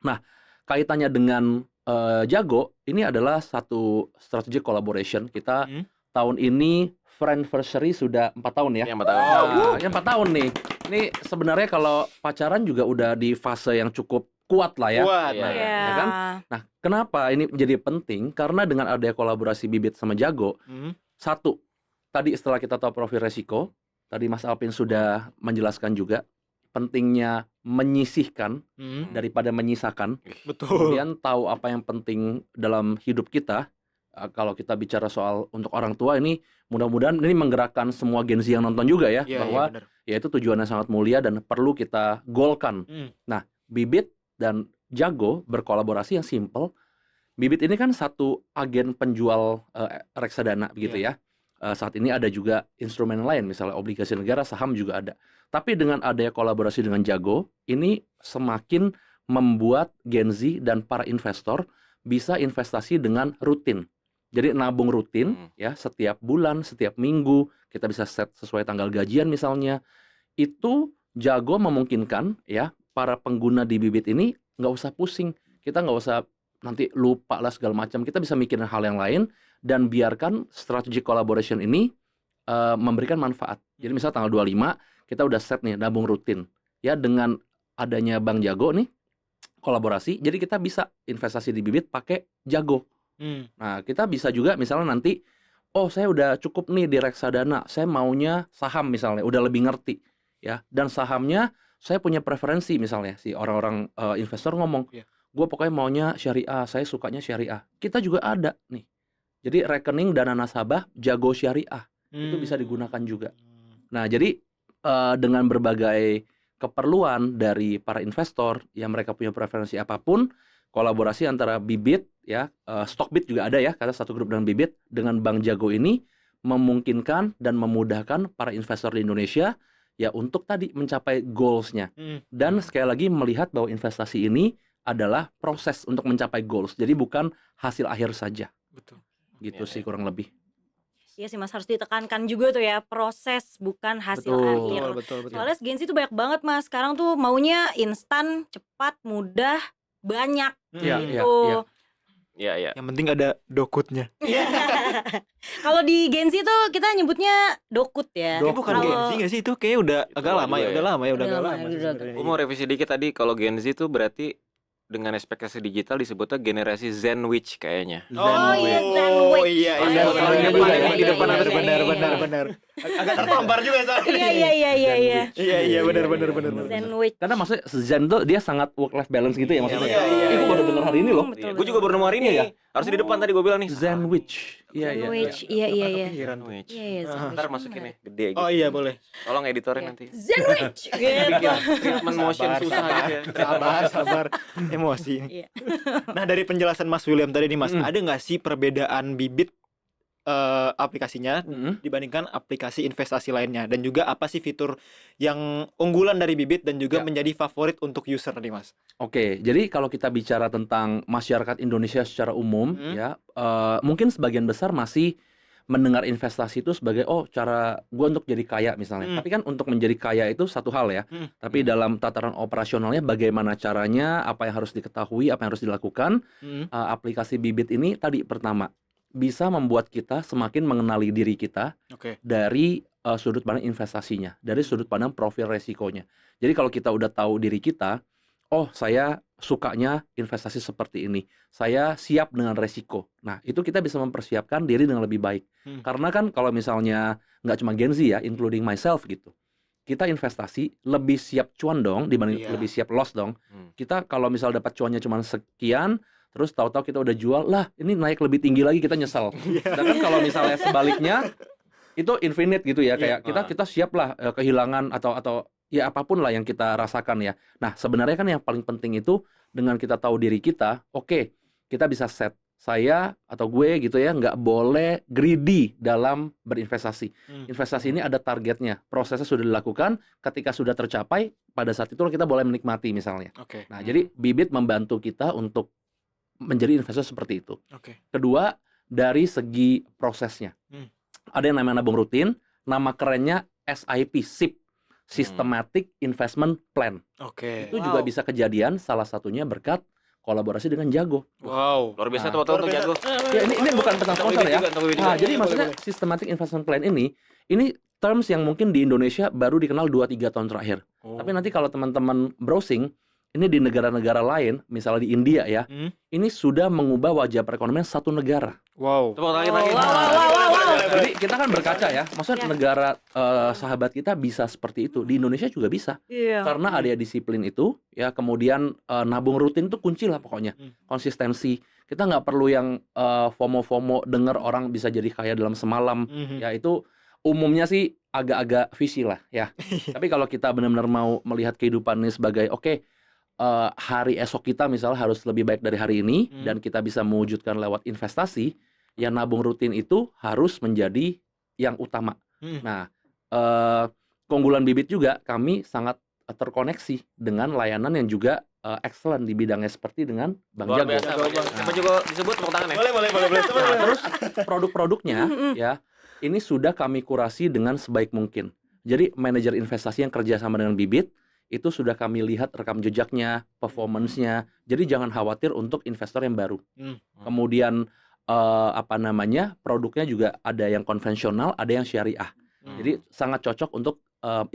Nah kaitannya dengan Jago, ini adalah satu strategic collaboration. Kita tahun ini friendversary sudah 4 tahun ya. Yang 4 tahun. Nah, yang 4 tahun nih. Ini sebenarnya kalau pacaran juga udah di fase yang cukup kuat lah ya. Kuat. Iya. Ya kan? Nah, kenapa ini menjadi penting? Karena dengan adanya kolaborasi Bibit sama Jago, satu, tadi setelah kita tahu profil resiko, tadi Mas Alpin sudah menjelaskan juga pentingnya menyisihkan daripada menyisakan. Betul. Kemudian tahu apa yang penting dalam hidup kita, kalau kita bicara soal untuk orang tua ini, mudah-mudahan ini menggerakkan semua Gen Z yang nonton juga ya, Iya, bahwa benar. ya itu tujuannya sangat mulia dan perlu kita goalkan. Nah, Bibit dan Jago berkolaborasi yang simple. Bibit ini kan satu agen penjual reksadana begitu ya. Saat ini ada juga instrumen lain, misalnya obligasi negara, saham juga ada. Tapi dengan adanya kolaborasi dengan Jago, ini semakin membuat Gen Z dan para investor bisa investasi dengan rutin. Jadi nabung rutin ya, setiap bulan, setiap minggu, kita bisa set sesuai tanggal gajian misalnya. Itu Jago memungkinkan ya para pengguna di Bibit ini nggak usah pusing. Kita nggak usah nanti lupa lah segala macam. Kita bisa mikirin hal yang lain dan biarkan strategic collaboration ini memberikan manfaat. Jadi misal tanggal 25 kita udah set nih nabung rutin. Ya dengan adanya Bank Jago nih kolaborasi, jadi kita bisa investasi di Bibit pakai Jago. Nah, kita bisa juga misalnya nanti, oh saya udah cukup nih di reksadana, saya maunya saham misalnya, udah lebih ngerti ya. Dan sahamnya saya punya preferensi misalnya, si orang-orang investor ngomong, gue pokoknya maunya syariah, saya sukanya syariah. Kita juga ada nih. Jadi rekening dana nasabah Jago Syariah itu bisa digunakan juga. Nah, jadi dengan berbagai keperluan dari para investor yang mereka punya preferensi apapun, kolaborasi antara Bibit ya, Stockbit juga ada ya, karena satu grup dengan Bibit, dengan Bank Jago ini memungkinkan dan memudahkan para investor di Indonesia ya untuk tadi mencapai goals-nya. Dan sekali lagi melihat bahwa investasi ini adalah proses untuk mencapai goals. Jadi bukan hasil akhir saja. Betul. Gitu sih kurang lebih. Iya sih Mas, harus ditekankan juga tuh ya, proses bukan hasil Betul. akhir. Betul. Soalnya Gen Z tuh banyak banget Mas. Sekarang tuh maunya instan, cepat, mudah, banyak Iya, gitu. Iya. Yang penting ada dokutnya. Kalau di Gen Z tuh kita nyebutnya dokut ya. Ini bukan Kalau- Gen Z nggak sih itu? Kayak udah Itu agak lama juga ya, ya. udah lama ya, udah Udah agak lama, lama udah sih agak- sebenarnya. Gue mau revisi dikit tadi, kalau Gen Z tuh berarti dengan ekspektasi digital disebutnya generasi Zenwich kayaknya. Oh iya, sandwich. iya, Oh, iya, iya, benar, iya, benar, iya, di iya, depan iya, harus iya, benar. Agak tertampar juga soalnya. Iya. Iya, benar. Sandwich. Karena maksudnya Zen tuh dia sangat work life balance gitu ya maksudnya. Iya. Gue baru dengar hari ini loh. Betul, Gue juga baru nemu hari ini Iya. ya. Harusnya di depan tadi gue bilang nih. Zenwich. Iya. Sandwich. Iya. Sandwich. Iya, sandwich. Ntar masukin ya, gede gitu. Oh iya, boleh. Tolong editorin nanti. Sandwich. Bikin Gitu. treatment motion susah gitu ya. Sabar. Emosi. Iya. Nah, dari penjelasan Mas William tadi nih Mas, ada nggak sih perbedaan Bibit aplikasinya dibandingkan aplikasi investasi lainnya, dan juga apa sih fitur yang unggulan dari Bibit dan juga Ya. menjadi favorit untuk user nih Mas? Oke, jadi kalau kita bicara tentang masyarakat Indonesia secara umum ya, mungkin sebagian besar masih mendengar investasi itu sebagai cara gue untuk jadi kaya misalnya. Tapi kan untuk menjadi kaya itu satu hal ya. Tapi dalam tataran operasionalnya bagaimana caranya, apa yang harus diketahui, apa yang harus dilakukan. Aplikasi Bibit ini tadi pertama bisa membuat kita semakin mengenali diri kita Oke. dari sudut pandang investasinya, dari sudut pandang profil resikonya. Jadi kalau kita udah tahu diri kita, oh saya sukanya investasi seperti ini, saya siap dengan resiko. Nah itu kita bisa mempersiapkan diri dengan lebih baik. Karena kan kalau misalnya nggak cuma Gen Z ya, including myself gitu, kita investasi lebih siap cuan dong dibanding lebih siap loss dong. Kita kalau misal dapat cuannya cuma sekian, terus tahu-tahu kita udah jual, lah ini naik lebih tinggi lagi, kita nyesal. Sedangkan kalau misalnya sebaliknya itu infinite gitu ya, kayak kita siap lah kehilangan atau ya apapun lah yang kita rasakan ya. Nah sebenarnya kan yang paling penting itu dengan kita tahu diri kita, oke, kita bisa set saya atau gue gitu ya, nggak boleh greedy dalam berinvestasi. Investasi ini ada targetnya, prosesnya sudah dilakukan, ketika sudah tercapai pada saat itu kita boleh menikmati misalnya. Oke. Nah jadi Bibit membantu kita untuk menjadi investor seperti itu. Oke. Kedua, dari segi prosesnya. Ada yang namanya nabung rutin, nama kerennya SIP, Systematic Investment Plan. Oke. Itu juga bisa kejadian salah satunya berkat kolaborasi dengan Jago. Wow. Luar biasa Nah, teman-teman tuh jago. Ya, ini bukan pesan sponsor ya. Juga. Nah, jadi maksudnya Systematic Investment Plan ini terms yang mungkin di Indonesia baru dikenal 2-3 tahun terakhir. Tapi nanti kalau teman-teman browsing, ini di negara-negara lain, misalnya di India ya, ini sudah mengubah wajah perekonomian satu negara. Wow. Tepuk tangan lagi. Jadi kita kan berkaca ya, maksudnya negara sahabat kita bisa seperti itu, di Indonesia juga bisa. Iya. Karena ada disiplin itu, ya kemudian nabung rutin itu kunci lah pokoknya. Konsistensi. Kita nggak perlu yang FOMO denger orang bisa jadi kaya dalam semalam. Ya itu umumnya sih agak-agak visi lah ya. Tapi kalau kita benar-benar mau melihat kehidupan ini sebagai hari esok kita misalnya harus lebih baik dari hari ini dan kita bisa mewujudkan lewat investasi, ya nabung rutin itu harus menjadi yang utama. Nah, keunggulan Bibit juga kami sangat terkoneksi dengan layanan yang juga excellent di bidangnya seperti dengan Bang Luar Jago. biasa, Bang Jago. Siapa juga disebut tepuk tangan ya? Boleh. Nah, terus produk-produknya ya ini sudah kami kurasi dengan sebaik mungkin. Jadi manajer investasi yang kerja sama dengan Bibit itu sudah kami lihat rekam jejaknya, performance-nya. Jadi jangan khawatir untuk investor yang baru. Kemudian produknya juga ada yang konvensional, ada yang syariah. Jadi sangat cocok untuk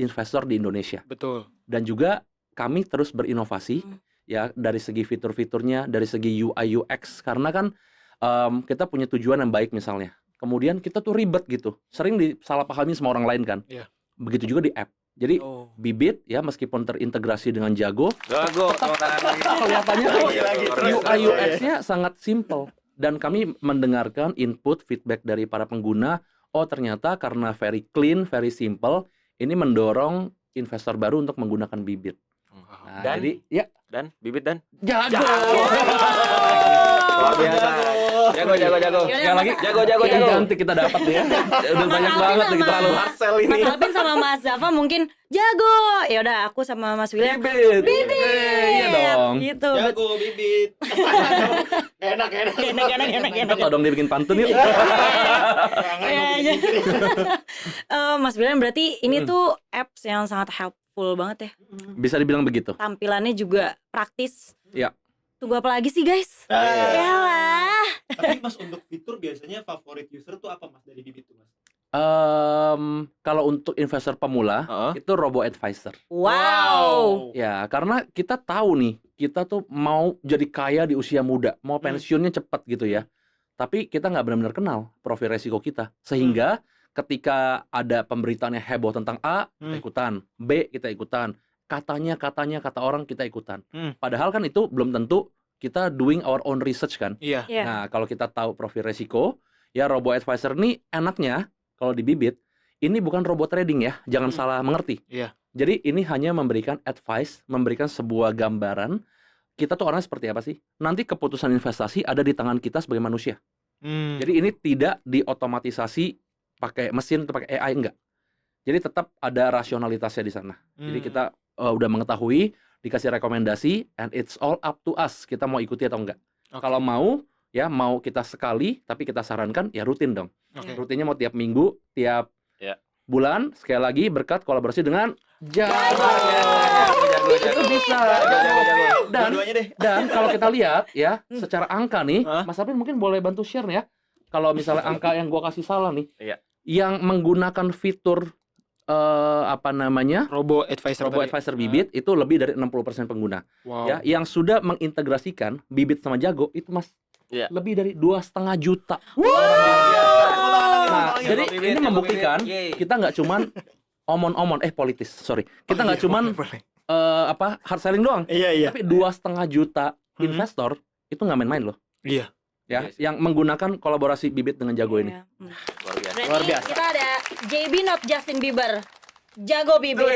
investor di Indonesia. Betul. Dan juga kami terus berinovasi ya dari segi fitur-fiturnya, dari segi UI UX karena kan kita punya tujuan yang baik misalnya. Kemudian kita tuh ribet gitu, sering disalahpahami sama orang lain kan. Iya. Begitu juga di app. Jadi Bibit ya meskipun terintegrasi dengan Jago, kelihatannya UI UX-nya sangat simple dan kami mendengarkan input feedback dari para pengguna. Oh ternyata karena very clean, very simple, ini mendorong investor baru untuk menggunakan Bibit. Nah, Dan? jadi ya Dan Bibit dan Jago. luar biasa. Jago. Sekali lagi, Jago. Ganti kita dapat ya. Udah banyak Alvin banget nih sama- kita lalu. Marcel ini. Mas Alvin sama Mas Zafa mungkin Jago. Ya udah aku sama Mas William Bibit. Bibit. Iya dong. Gitu. Jago Bibit. Enak. Enak. Kita dong dibikin pantun yuk. Iya. Mas William berarti ini tuh apps yang sangat helpful banget ya. Bisa dibilang begitu. Tampilannya juga praktis. Iya. Tunggu apa lagi sih guys? Iya. Yalah. Tapi Mas untuk fitur biasanya favorit user tuh apa Mas dari Bibit tuh Mas? Kalau untuk investor pemula itu robo advisor. Wow. Ya, karena kita tahu nih, kita tuh mau jadi kaya di usia muda, mau pensiunnya cepat gitu ya. Tapi kita nggak benar-benar kenal profil resiko kita. Sehingga ketika ada pemberitaan yang heboh tentang A, kita ikutan, B kita ikutan, kata orang kita ikutan. Padahal kan itu belum tentu kita doing our own research kan. Iya. Iya. Nah, kalau kita tahu profil resiko, ya robo advisor ini enaknya kalau di Bibit, ini bukan robot trading ya, jangan salah mengerti. Iya. Jadi ini hanya memberikan advice, memberikan sebuah gambaran, kita tuh orangnya seperti apa sih? Nanti keputusan investasi ada di tangan kita sebagai manusia. Jadi ini tidak diotomatisasi pakai mesin atau pakai AI, enggak. Jadi tetap ada rasionalitasnya di sana. Jadi kita udah mengetahui, dikasih rekomendasi, and it's all up to us, kita mau ikuti atau enggak. Kalau mau kita sekali, tapi kita sarankan ya rutin dong. Rutinnya mau tiap minggu, tiap bulan, sekali lagi berkat kolaborasi dengan Jago. Itu bisa. Dan kalau kita lihat ya, secara angka nih, Mas Alvin mungkin boleh bantu share nih ya. Kalau misalnya angka yang gua kasih salah nih, yang menggunakan fitur Robo advisor Bibit itu lebih dari 60% pengguna. Wow. Ya, yang sudah mengintegrasikan Bibit sama Jago itu Mas lebih dari 2,5 juta. Nah, jadi ini membuktikan kita nggak cuman omon-omon politis, sorry. Kita nggak cuman hard selling doang. Iya. Tapi 2,5 juta investor itu nggak main-main loh. Iya. Ya, yang menggunakan kolaborasi Bibit dengan Jago ini. Luar biasa. Kita ada JB not Justin Bieber. Jago Bibit.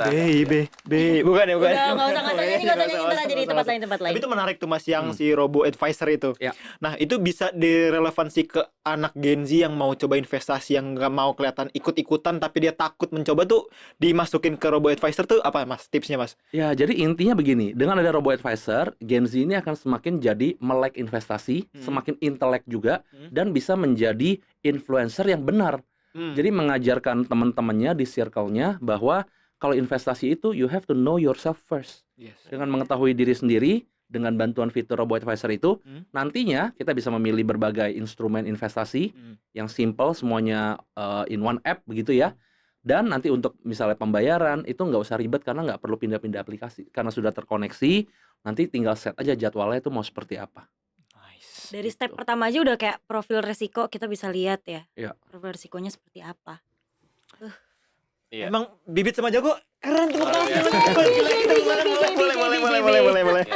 Baby. Bukan. Udah nggak usah nyanyi, ntar aja di tempat lain. Tapi itu menarik tuh Mas yang si robo advisor itu. Ya. Nah itu bisa direlevansi ke anak Gen Z yang mau coba investasi, yang nggak mau kelihatan ikut-ikutan tapi dia takut mencoba tuh, dimasukin ke robo advisor tuh apa Mas tipsnya Mas? Ya, jadi intinya begini, dengan ada robo advisor, Gen Z ini akan semakin jadi melek investasi, semakin intelek juga, dan bisa menjadi influencer yang benar. Jadi mengajarkan teman-temannya di circle-nya bahwa kalau investasi itu you have to know yourself first. Dengan mengetahui diri sendiri, dengan bantuan fitur robo advisor itu, nantinya kita bisa memilih berbagai instrumen investasi yang simple, semuanya in one app begitu ya. Dan nanti untuk misalnya pembayaran itu nggak usah ribet karena nggak perlu pindah-pindah aplikasi, karena sudah terkoneksi. Nanti tinggal set aja jadwalnya itu mau seperti apa. Dari step pertama aja udah kayak profil resiko kita bisa lihat ya. Iya. Profil resikonya seperti apa. Emang Bibit sama Jago keren tuh. Luar biasa. Boleh.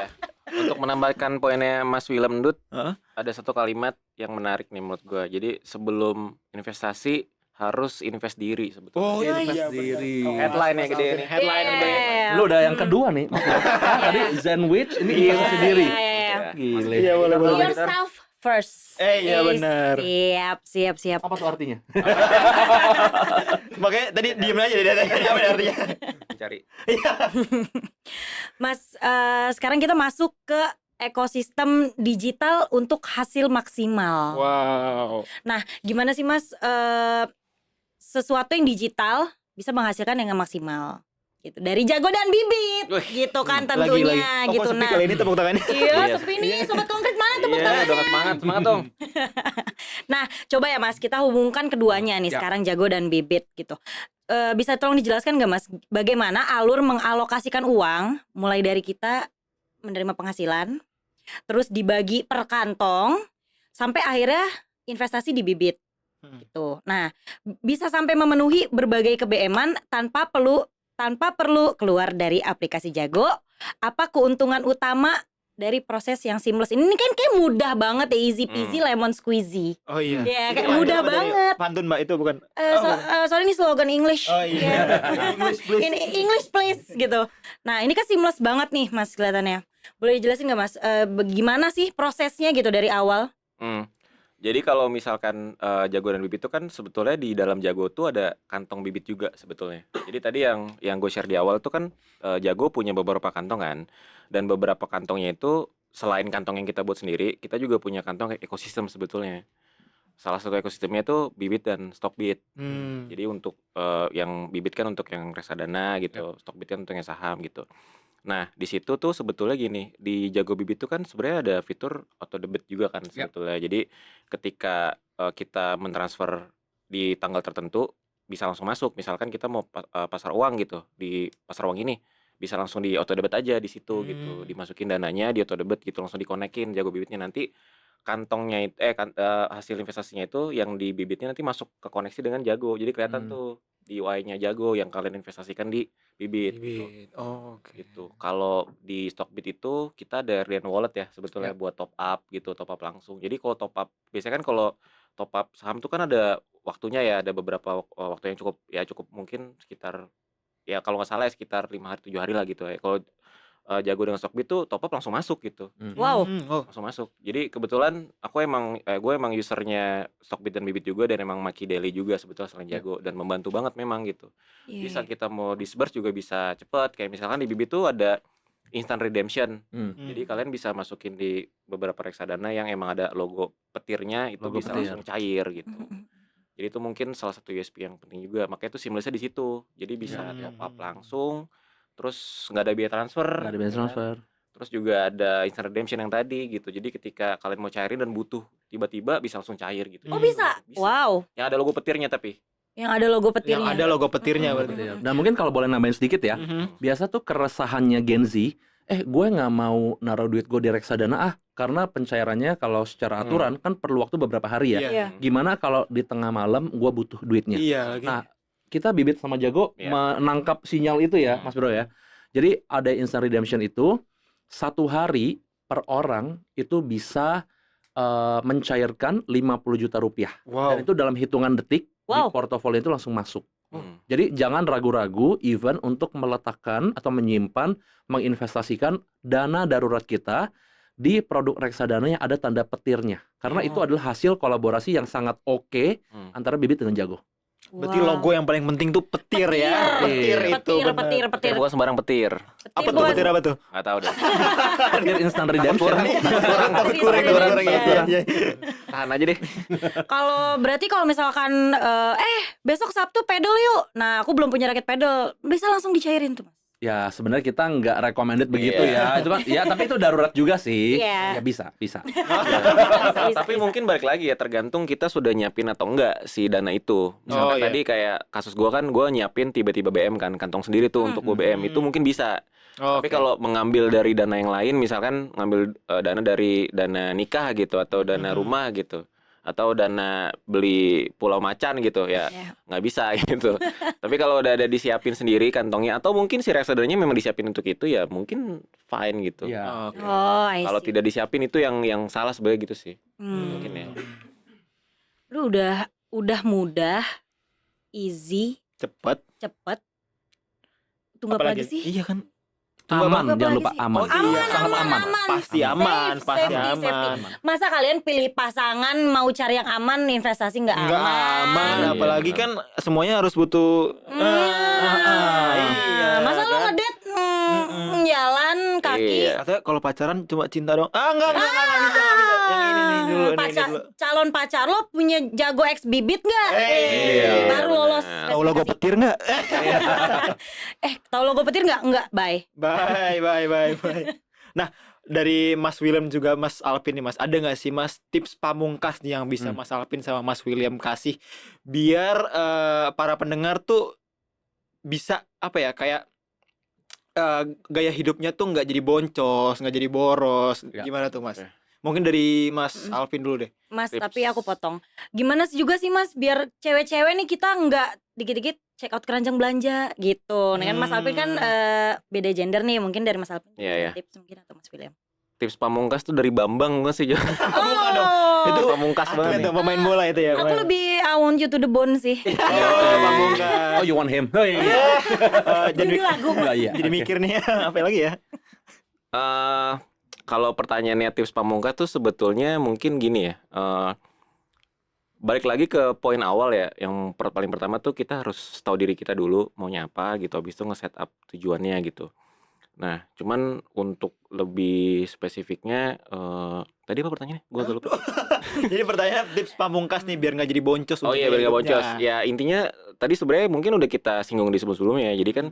Untuk menambahkan poinnya Mas Willem Dut, Heeh. ada satu kalimat yang menarik nih menurut gua. Jadi sebelum investasi harus invest diri sebetulnya. Oh iya, Invest diri. Headline ya gede nih. Headline Iya, gede. iya, iya. Lu udah yang kedua nih. Tadi Zenwich, ini Iya, investasi diri. Iya, iya, iya. Gile. Iya, boleh, boleh. Yourself first. Iya, benar. Siap. Apa tuh artinya? Makanya tadi diem aja deh apa artinya. Cari. Mas, sekarang kita masuk ke ekosistem digital untuk hasil maksimal. Wow. Nah, gimana sih Mas, sesuatu yang digital bisa menghasilkan dengan maksimal gitu. Dari jago dan bibit Wih, gitu kan Lagi. tentunya Oh, gitu. kok sepi Nah, kali ini tepuk tangannya. iya Iya, sepi nih sobat konkret, mana tepuk Iya, tangannya? dong semangat dong. Nah, coba ya Mas, kita hubungkan keduanya nih Ya. sekarang jago dan bibit gitu. Bisa tolong dijelaskan gak Mas, bagaimana alur mengalokasikan uang mulai dari kita menerima penghasilan, terus dibagi per kantong, sampai akhirnya investasi di bibit gitu. Nah, bisa sampai memenuhi berbagai keBM-an tanpa perlu keluar dari aplikasi Jago. Apa keuntungan utama dari proses yang seamless ini? Ini kan kayak mudah banget ya, easy peasy lemon squeezy. Oh iya. Ya, Itu kayak apa? mudah Itu apa dari banget. Pantun Mbak itu bukan. Sorry ini slogan English. Oh iya. Ya. English please. Ini English please gitu. Nah ini kan seamless banget nih Mas kelihatannya. Boleh jelasin nggak Mas, bagaimana sih prosesnya gitu dari awal? Jadi kalau misalkan jago dan bibit itu kan sebetulnya di dalam jago tuh ada kantong bibit juga sebetulnya. Jadi tadi yang gue share di awal tuh kan jago punya beberapa kantong kan, dan beberapa kantongnya itu selain kantong yang kita buat sendiri, kita juga punya kantong ekosistem sebetulnya. Salah satu ekosistemnya itu bibit dan Stockbit. Jadi untuk yang bibit kan untuk yang reksadana gitu, Stockbit kan untuk yang saham gitu. Nah, di situ tuh sebetulnya gini, di Jago Bibit tuh kan sebenarnya ada fitur auto debit juga kan sebetulnya. Jadi ketika kita mentransfer di tanggal tertentu bisa langsung masuk. Misalkan kita mau pasar uang gitu, di pasar uang ini bisa langsung di auto debit aja di situ gitu. Dimasukin dananya di auto debit gitu, langsung dikonekin Jago Bibitnya, nanti kantongnya itu hasil investasinya itu yang di bibitnya nanti masuk ke koneksi dengan Jago. Jadi kelihatan tuh di UI-nya Jago yang kalian investasikan di bibit gitu. Oh, oke. Gitu. Kalau di Stockbit itu kita ada Rian Wallet ya sebetulnya buat top up gitu, top up langsung. Jadi kalau top up biasanya kan kalau top up saham tuh kan ada waktunya ya, ada beberapa waktu yang cukup mungkin sekitar ya kalau nggak salah ya sekitar 5 hari 7 hari lah gitu ya. Kalau Jago dengan Stockbit tuh top up langsung masuk gitu. Wow. Langsung masuk. Jadi kebetulan gue emang usernya Stockbit dan Bibit juga, dan emang maki daily juga sebetulnya selain Jago, dan membantu banget memang gitu. Bisa kita mau disburse juga bisa cepet. Kayak misalkan di Bibit tuh ada instant redemption. Jadi kalian bisa masukin di beberapa reksadana yang emang ada logo petirnya, itu Logo bisa petir. langsung cair gitu. Jadi itu mungkin salah satu USP yang penting juga. Makanya itu seamless-nya di situ. Jadi bisa top up langsung, terus nggak ada biaya transfer. Nggak ada biaya gitu kan. transfer. Terus juga ada instant redemption yang tadi gitu. Jadi ketika kalian mau cairin dan butuh tiba-tiba bisa langsung cair gitu. Oh bisa? Wow. Yang ada logo petirnya tapi. Yang ada logo Yang petirnya. ada logo petirnya berarti. Dan mungkin kalau boleh nambahin sedikit ya, biasa tuh keresahannya Gen Z, gue nggak mau naruh duit gue di reksadana karena pencairannya kalau secara aturan kan perlu waktu beberapa hari ya. Iya. Gimana kalau di tengah malam gue butuh duitnya? Iya lagi. Nah, kita Bibit sama Jago menangkap sinyal itu ya, Mas Bro ya. Jadi ada instant redemption itu 1 hari per orang itu bisa mencairkan 50 juta rupiah. Wow. Dan itu dalam hitungan detik di portofolio itu langsung masuk. Jadi jangan ragu-ragu even untuk meletakkan atau menyimpan, menginvestasikan dana darurat kita di produk reksadana yang ada tanda petirnya. Karena itu adalah hasil kolaborasi yang sangat oke antara Bibit dengan Jago. Berarti logo yang paling penting tuh petir ya. Petir itu. Petir. Petir bukan sembarang petir. Apa tuh petir apa tuh? Nggak tahu deh. Petir instant redemption. Kurang ya. Tahan aja deh. Kalau berarti kalau misalkan besok Sabtu pedal yuk. Nah, aku belum punya raket pedal. Bisa langsung dicairin tuh, Mas. Ya sebenarnya kita nggak recommended begitu ya. Itu kan ya tapi itu darurat juga sih. Iya. Ya bisa. Bisa, Tapi mungkin balik lagi ya, tergantung kita sudah nyiapin atau enggak si dana itu. Misalkan tadi kayak kasus gua kan, gua nyiapin tiba-tiba BM kan, kantong sendiri tuh untuk gua BM, itu mungkin bisa. Tapi kalau mengambil dari dana yang lain, misalkan ngambil dana dari dana nikah gitu atau dana rumah gitu, atau dana beli pulau macan gitu ya Ya. nggak bisa gitu. Tapi kalau udah ada disiapin sendiri kantongnya atau mungkin si reksadananya memang disiapin untuk itu ya mungkin fine gitu. Iya. Oke. Oh, I Kalau see. tidak disiapin itu yang salah sebenarnya gitu sih. Mungkin ya. Lu udah mudah, easy, Cepet. cepet. Tunggu apa lagi sih? Iya kan. Aman, Apa jangan lagi lupa sih? aman. Oh, iya. Sangat aman. Pasti Safe, aman, pasti safety, aman. safety. Masa kalian pilih pasangan mau cari yang aman, investasi nggak Nggak aman, Iya. apalagi kan semuanya harus butuh. Iya. Masa lo kan? ngedate jalan kaki? Iya. Katanya kalau pacaran cuma cinta dong. Enggak bisa. Yang ini nih dulu, ini dulu. Calon pacar lo punya jago ex bibit nggak? Iya, Baru lolos. benar. Tahu logo petir nggak? Tahu logo petir nggak? Nggak, bye. Bye. Nah, dari Mas William juga Mas Alvin nih Mas, ada nggak sih Mas tips pamungkas nih yang bisa Mas Alvin sama Mas William kasih biar para pendengar tuh bisa apa ya kayak gaya hidupnya tuh nggak jadi boncos, nggak jadi boros. Ya. Gimana tuh Mas? Oke. Mungkin dari Mas Alvin dulu deh. Mas, Tips. tapi aku potong. Gimana sih juga sih Mas biar cewek-cewek nih kita nggak dikit-dikit check out keranjang belanja gitu. Nah kan Mas Alvin kan beda gender nih, mungkin dari Mas Alvin Iya, bisa iya. tips mungkin atau Mas William. Tips pamungkas tuh dari Bambang nggak sih Jo? Bukan dong. Itu Itu pamungkas atlet banget nih. tuh, pemain bola itu ya. Aku lebih I want you to the bone sih. Oh, pamungkas. Oh, you want him? Hey. Jadi Judul lagu. Enggak, iya. jadi Oke. mikir nih apa lagi ya? Kalau pertanyaannya tips pamungkas tuh sebetulnya mungkin gini ya. Balik lagi ke poin awal ya, yang paling pertama tuh kita harus tahu diri kita dulu maunya apa gitu, habis itu nge-set up tujuannya gitu. Nah, cuman untuk lebih spesifiknya, tadi apa pertanyaannya? Gue agak lupa. Jadi pertanyaan tips pamungkas nih biar nggak jadi boncos. Oh untuk iya, biar nggak hidupnya. boncos. Ya intinya tadi sebenarnya mungkin udah kita singgung di sebelum-sebelumnya. Jadi kan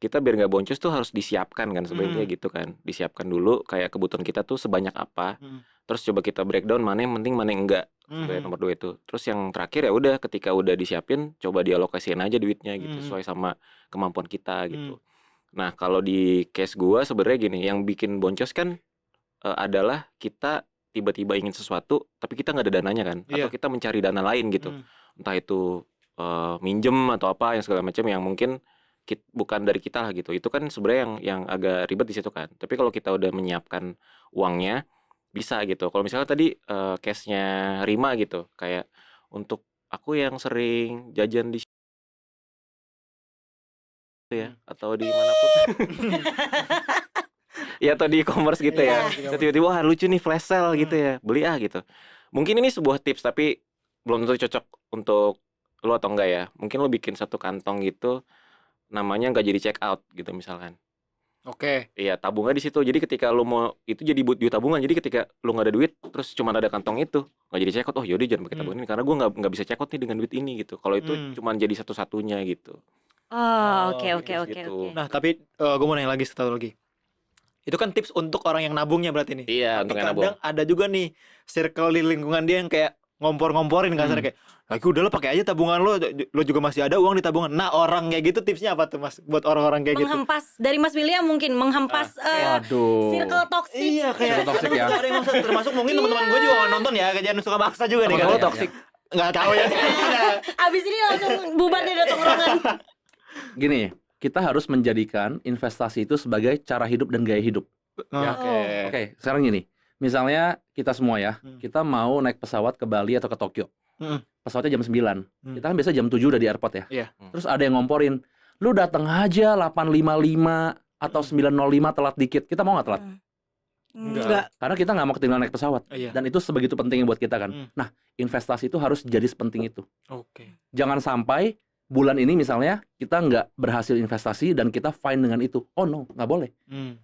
kita biar nggak boncos tuh harus disiapkan kan sebenarnya gitu kan. Disiapkan dulu kayak kebutuhan kita tuh sebanyak apa. Terus coba kita breakdown mana yang penting mana yang enggak. Sebagai nomor 2 itu. Terus yang terakhir ya udah ketika udah disiapin coba dialokasiin aja duitnya gitu sesuai sama kemampuan kita gitu. Nah, kalau di case gua sebenarnya gini, yang bikin boncos kan adalah kita tiba-tiba ingin sesuatu tapi kita nggak ada dananya kan, Iya. atau kita mencari dana lain gitu. Entah itu minjem atau apa yang segala macam yang mungkin bukan dari kita lah gitu. Itu kan sebenarnya yang agak ribet di situ kan. Tapi kalau kita udah menyiapkan uangnya bisa gitu. Kalau misalnya tadi case-nya Rima gitu, kayak untuk aku yang sering jajan di ya atau di manapun ya atau di e-commerce gitu ya. Iya. Terus tiba-tiba wah lucu nih flash sale gitu ya, beli gitu. Mungkin ini sebuah tips tapi belum tentu cocok untuk lo atau enggak ya. Mungkin lo bikin satu kantong gitu namanya nggak jadi check out gitu misalkan. Oke. Iya, tabungnya di situ. Jadi ketika lu mau itu jadi duit tabungan. Jadi ketika lu nggak ada duit, terus cuma ada kantong itu, nggak jadi check out. Oh yaudah jangan pakai tabungan ini karena gue nggak bisa check out nih dengan duit ini gitu. Kalau itu cuma jadi satu-satunya gitu. Oh, oke. gitu. Nah, tapi gue mau nanya lagi satu lagi. Itu kan tips untuk orang yang nabungnya berarti nih. Iya, Tapi untuk yang kadang ada juga nih circle di lingkungan dia yang kayak ngompor-ngomporin kasar kayak, "Lagi udahlah pakai aja tabungan lo juga masih ada uang di tabungan." Nah, orang kayak gitu tipsnya apa tuh Mas buat orang-orang kayak gitu? Menghempas dari Mas William mungkin menghempas Waduh. circle toxic. Iya, kayak Circle toxic ya. ada yang maksud, termasuk mungkin teman-teman gue juga nonton ya, kejadian suka maksa juga nih Teman katanya. lo toxic. Nggak tahu ya. Abis ini langsung bubar dari tongkrongan. Gini, kita harus menjadikan investasi itu sebagai cara hidup dan gaya hidup. Ya, Oke, sekarang gini. Misalnya kita semua ya, kita mau naik pesawat ke Bali atau ke Tokyo. Pesawatnya jam 9. Kita kan biasa jam 7 udah di airport ya. Iya. Terus ada yang ngomporin, "Lu datang aja 8.55 atau 9.05 telat dikit." Kita mau nggak telat? Enggak. Karena kita nggak mau ketinggalan naik pesawat. Iya. Dan itu sebegitu pentingnya buat kita kan. Nah, investasi itu harus jadi sepenting itu. Oke. Jangan sampai bulan ini misalnya kita nggak berhasil investasi dan kita fine dengan itu. Oh no, nggak boleh.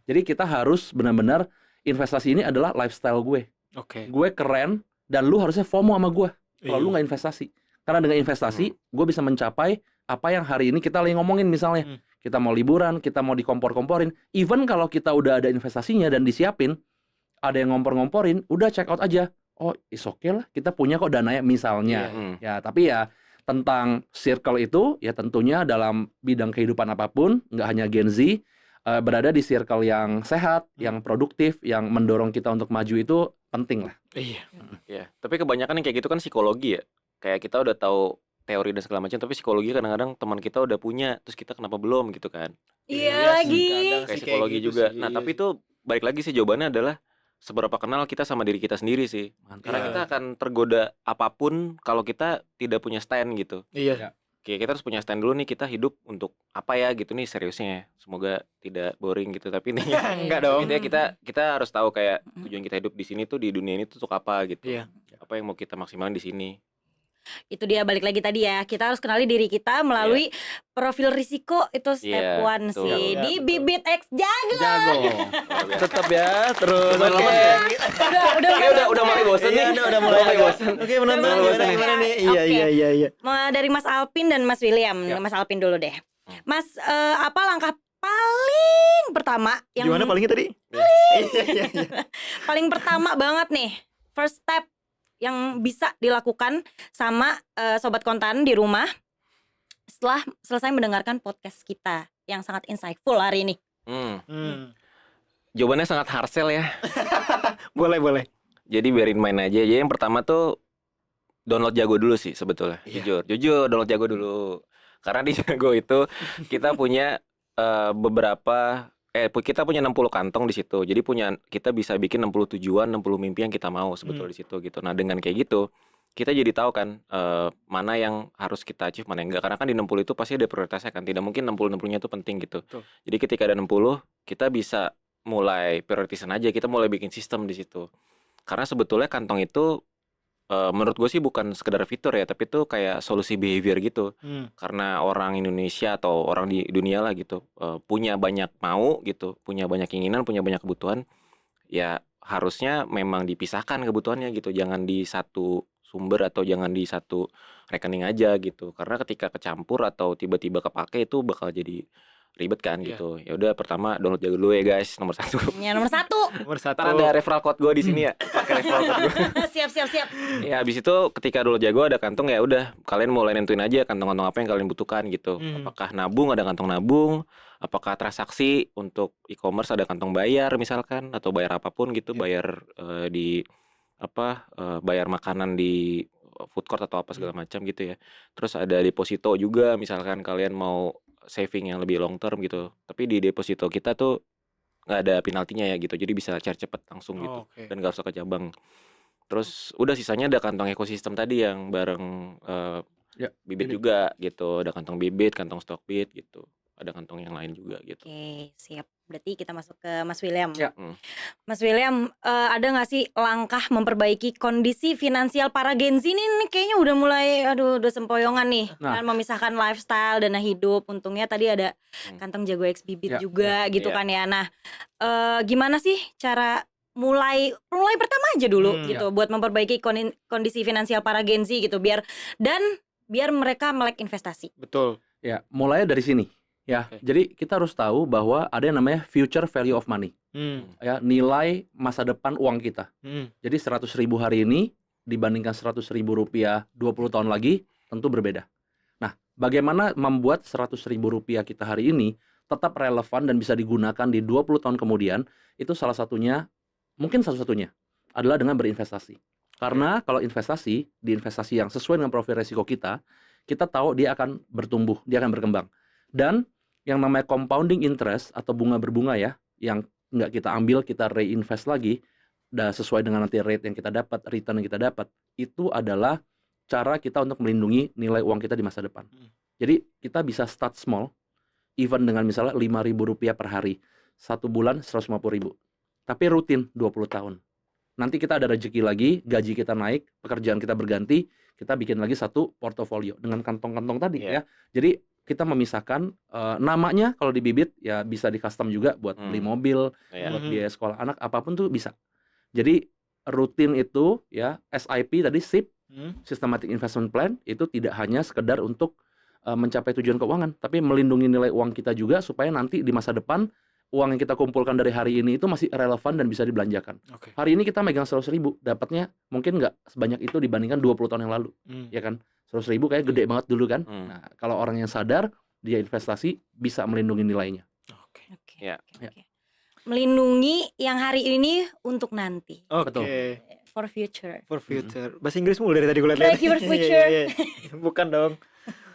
Jadi kita harus benar-benar investasi ini adalah lifestyle gue. Oke. Gue keren dan lu harusnya FOMO sama gue kalau lu Iya. nggak investasi. Karena dengan investasi gue bisa mencapai apa yang hari ini kita lagi ngomongin misalnya. Kita mau liburan, kita mau dikompor-komporin. Even kalau kita udah ada investasinya dan disiapin, ada yang ngompor-ngomporin, udah check out aja. Oh, is okay lah, kita punya kok dananya misalnya. Ya, tapi ya tentang circle itu ya tentunya dalam bidang kehidupan apapun, nggak hanya Gen Z, berada di circle yang sehat, yang produktif, yang mendorong kita untuk maju itu penting lah. Iya. Ya, tapi kebanyakan yang kayak gitu kan psikologi ya. Kayak kita udah tahu teori dan segala macam, tapi psikologi kadang-kadang teman kita udah punya, terus kita kenapa belum gitu kan. Iya sih, lagi. kadang Kayak sih psikologi gitu juga. sih, Nah, iya tapi sih. itu balik lagi sih jawabannya adalah seberapa kenal kita sama diri kita sendiri sih. Karena Iya. kita akan tergoda apapun kalau kita tidak punya stand gitu. Iya. Oke, kita harus punya stand dulu nih, kita hidup untuk apa ya gitu nih seriusnya. Semoga tidak boring gitu, tapi intinya Enggak dong. intinya kita harus tahu kayak tujuan kita hidup di sini tuh, di dunia ini tuh untuk apa gitu. Iya. Apa yang mau kita maksimalin di sini. Itu dia balik lagi tadi ya. Kita harus kenali diri kita melalui profil risiko, itu step Iya, one betul. sih. Iya, Di betul. Bibit X Jago. Jago. Luar biasa. Tetap ya, terus. Teman-teman Oke. ya. Udah mulai bosan nih. Iya, udah mulai Mulai bosan. Oke, penonton Udah mulai gimana bosan nih? ya. Iya, Oke. iya. Dari Mas Alpin dan Mas William. Ya. Mas Alpin dulu deh. Hmm. Mas, apa langkah paling pertama yang Gimana palingnya tadi? Iya. paling pertama banget nih, first step yang bisa dilakukan sama Sobat Kontan di rumah setelah selesai mendengarkan podcast kita yang sangat insightful hari ini? Jawabannya sangat hard sell ya. Boleh. Jadi biarin main aja. Jadi yang pertama tuh download Jago dulu sih sebetulnya. Iya. Jujur download Jago dulu. Karena di Jago itu kita punya kita punya 60 kantong di situ. Jadi kita bisa bikin 60 tujuan, 60 mimpi yang kita mau sebetulnya di situ gitu. Nah, dengan kayak gitu kita jadi tahu kan mana yang harus kita achieve, mana yang enggak. Karena kan di 60 itu pasti ada prioritasnya kan. Tidak mungkin 60-60-nya itu penting gitu. Betul. Jadi ketika ada 60, kita bisa mulai prioritisan aja, kita mulai bikin sistem di situ. Karena sebetulnya kantong itu menurut gue sih bukan sekedar fitur ya, tapi itu kayak solusi behavior gitu. Karena orang Indonesia atau orang di dunia lah gitu punya banyak mau gitu, punya banyak keinginan, punya banyak kebutuhan. Ya harusnya memang dipisahkan kebutuhannya gitu, jangan di satu sumber atau jangan di satu rekening aja gitu. Karena ketika kecampur atau tiba-tiba kepake itu bakal jadi ribet kan Iya. gitu. Ya udah pertama download Jago dulu ya guys, nomor 1. Ya, nomor 1. Nomor 1. Ntar ada referral code gue di sini ya, pakai referral code gue. Siap. Ya habis itu ketika download Jago ada kantong, ya udah kalian mulai nentuin aja kantong-kantong apa yang kalian butuhkan gitu. Apakah nabung, ada kantong nabung, apakah transaksi untuk e-commerce ada kantong bayar misalkan, atau bayar apapun gitu, bayar bayar makanan di food court atau apa segala macam gitu ya. Terus ada deposito juga, misalkan kalian mau saving yang lebih long term gitu. Tapi di deposito kita tuh nggak ada penaltinya ya gitu. Jadi bisa cair cepet langsung gitu. Oke. Dan gak usah ke cabang. Terus udah sisanya ada kantong ekosistem tadi yang bareng Ya, bibit bibit. juga gitu. Ada kantong bibit, kantong Stockbit gitu. Ada kantong yang lain juga gitu. Oke, siap. Berarti kita masuk ke Mas William. Ya. Mas William, ada nggak sih langkah memperbaiki kondisi finansial para Gen Z ini? Nih kayaknya udah mulai, udah sempoyongan nih. Nah. Kan memisahkan lifestyle, dana hidup. Untungnya tadi ada kantong Jago X Bibit Ya, juga gitu ya. kan ya. Nah, gimana sih cara mulai pertama aja dulu gitu buat memperbaiki kondisi finansial para Gen Z gitu, biar mereka melek investasi. Betul. Ya, mulai dari sini. Ya, Oke. jadi kita harus tahu bahwa ada yang namanya future value of money. Ya, nilai masa depan uang kita. Jadi 100.000 hari ini dibandingkan 100.000 rupiah 20 tahun lagi tentu berbeda. Nah, bagaimana membuat 100.000 rupiah kita hari ini tetap relevan dan bisa digunakan di 20 tahun kemudian? Itu salah satunya, mungkin satu-satunya adalah dengan berinvestasi. Karena kalau di investasi yang sesuai dengan profil resiko kita tahu dia akan bertumbuh, dia akan berkembang. Dan yang namanya compounding interest atau bunga berbunga ya, yang nggak kita ambil, kita reinvest lagi, udah sesuai dengan nanti rate yang kita dapat, return yang kita dapat, itu adalah cara kita untuk melindungi nilai uang kita di masa depan. Jadi kita bisa start small, even dengan misalnya Rp5.000 per hari, 1 bulan 150.000, tapi rutin 20 tahun. Nanti kita ada rezeki lagi, gaji kita naik, pekerjaan kita berganti, kita bikin lagi satu portofolio dengan kantong-kantong tadi ya. Jadi kita memisahkan namanya kalau di Bibit ya bisa di custom juga buat beli mobil, Iya. buat biaya sekolah anak, apapun tuh bisa. Jadi rutin itu ya, SIP tadi SIP, Systematic Investment Plan, itu tidak hanya sekedar untuk mencapai tujuan keuangan, tapi melindungi nilai uang kita juga supaya nanti di masa depan uang yang kita kumpulkan dari hari ini itu masih relevan dan bisa dibelanjakan. Oke. Hari ini kita megang 100.000, dapatnya mungkin nggak sebanyak itu dibandingkan 20 tahun yang lalu, ya kan? 100.000 kayak gede banget dulu kan? Nah, kalau orang yang sadar, dia investasi bisa melindungi nilainya. Oke. Oke. Ya. Oke. melindungi yang hari ini untuk nanti. Oke. Betul. For future. For future. Bahasa Inggris mulu dari tadi gue lihat. Thank you for future. Bukan dong.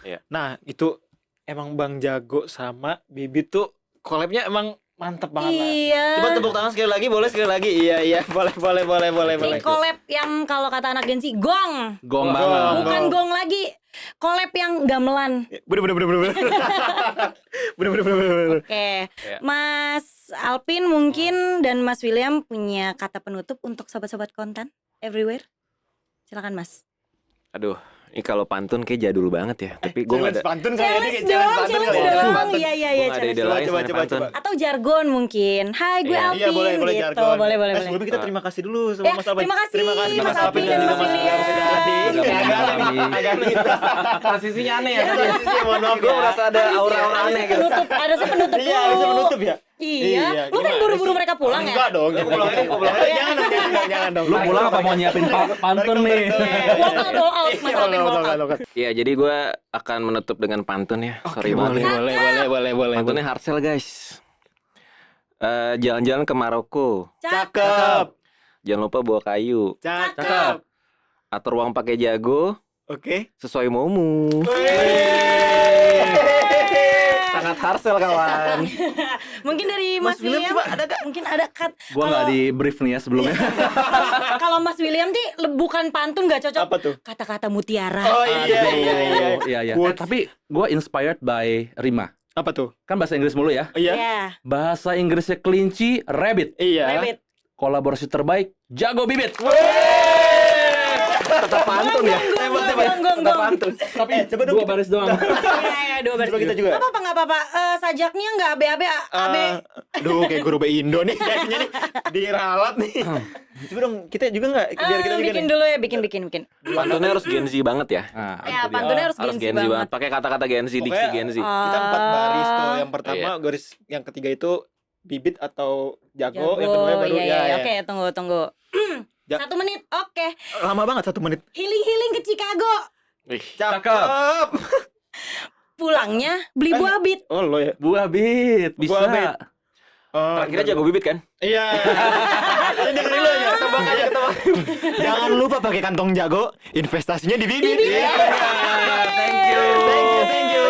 Iya. Nah, itu emang Bang Jago sama Bibit tuh collab-nya emang mantep banget lah. Iya. Coba tepuk tangan sekali lagi, boleh sekali lagi. Iya, boleh. Ini collab yang kalau kata anak Gen Z gong. Gong Oh, banget. Bukan gong lagi. Collab yang gamelan. Bener. Oke. Iya. Mas Alpin mungkin dan Mas William punya kata penutup untuk sobat-sobat konten everywhere. Silakan Mas. Aduh, ini kalau pantun kayak jadul banget ya. Tapi gue nggak ada. pantun kali ini, Challenge challenge dong, pantun challenge kali ya. dong. Pantun. Iya, Gua nggak ada challenge. ide lain Coba, selain pantun. Atau jargon mungkin. Hai, gue Iya. Alpin Iya, boleh gitu. jargon. Boleh. Sebelumnya kita terima kasih dulu sama Ya, Mas Alpin. terima kasih, Mas Mas Alpin dan Alpin juga dan Mas Mas William sudah hadir. William. Agak Posisinya aneh ya. mohon maaf Gue ya. merasa ada aura-aura aneh gitu. Harusnya penutup Iya, harusnya dulu. penutup ya. Iya. Lu kan gimana buru-buru sih? mereka pulang ya? Enggak dong. Lu pulang aja, gua pulang aja. Jangan dong. Lu pulang apa mau nyiapin pantun nih? Walk out, Mas Alpin walk out. Iya, jadi gue akan menutup dengan pantun ya. Sorry banget. Boleh. Pantunnya Harsel guys. Jalan-jalan ke Maroko. Cakep. Jangan lupa bawa kayu. Cakep. Atur uang pakai jago. Oke. Sesuai maumu. Sangat Harsel kawan. Mungkin dari Mas, Mas William coba ada gak? Mungkin ada cut. Gua nggak di brief nih ya sebelumnya. Kalau Mas William sih bukan pantun gak cocok. Apa tuh? Kata-kata mutiara. Oh iya. Iya. Quotes. Tapi gue inspired by Rima. Apa tuh? Kan bahasa Inggris mulu ya. Iya. Ya. Bahasa Inggrisnya kelinci, rabbit. Iya. Rabbit. Kolaborasi terbaik, jago bibit. Tetap pantun ya. Gong. Pantun. Tapi coba dong dua baris doang. Iya, dua baris. Coba kita juga. Nggak apa-apa. Sajaknya nggak AB. Aduh, kayak guru Indo nih kayaknya nih diralat nih. Coba dong, kita juga nggak? Biar kita juga bikin nih. dulu ya, bikin. Pantunnya harus Gen Z banget ya. Nah, Ya, itu dia. pantunnya harus Harus Gen Z Gen Z banget. banget. Pakai kata-kata Gen Z, diksi Pokoknya, Gen Z. Kita 4 baris tuh. Yang pertama Iya. garis yang ketiga itu bibit atau jago, yang kedua baru Iya. ya. Oke, tunggu. Ja- 1 menit. Oke. Lama banget 1 menit. Healing ke Chicago. Cakep. Pulangnya beli buah bit. Oh lo ya. Buah bit, bisa. Buah bit. Oh, Terakhirnya jago bibit kan? Iya. Ini dengerin lo ya. Tebak aja ketebak. Jangan lupa pakai kantong jago. Investasinya di bibit. Di bibit. Iya. Thank you.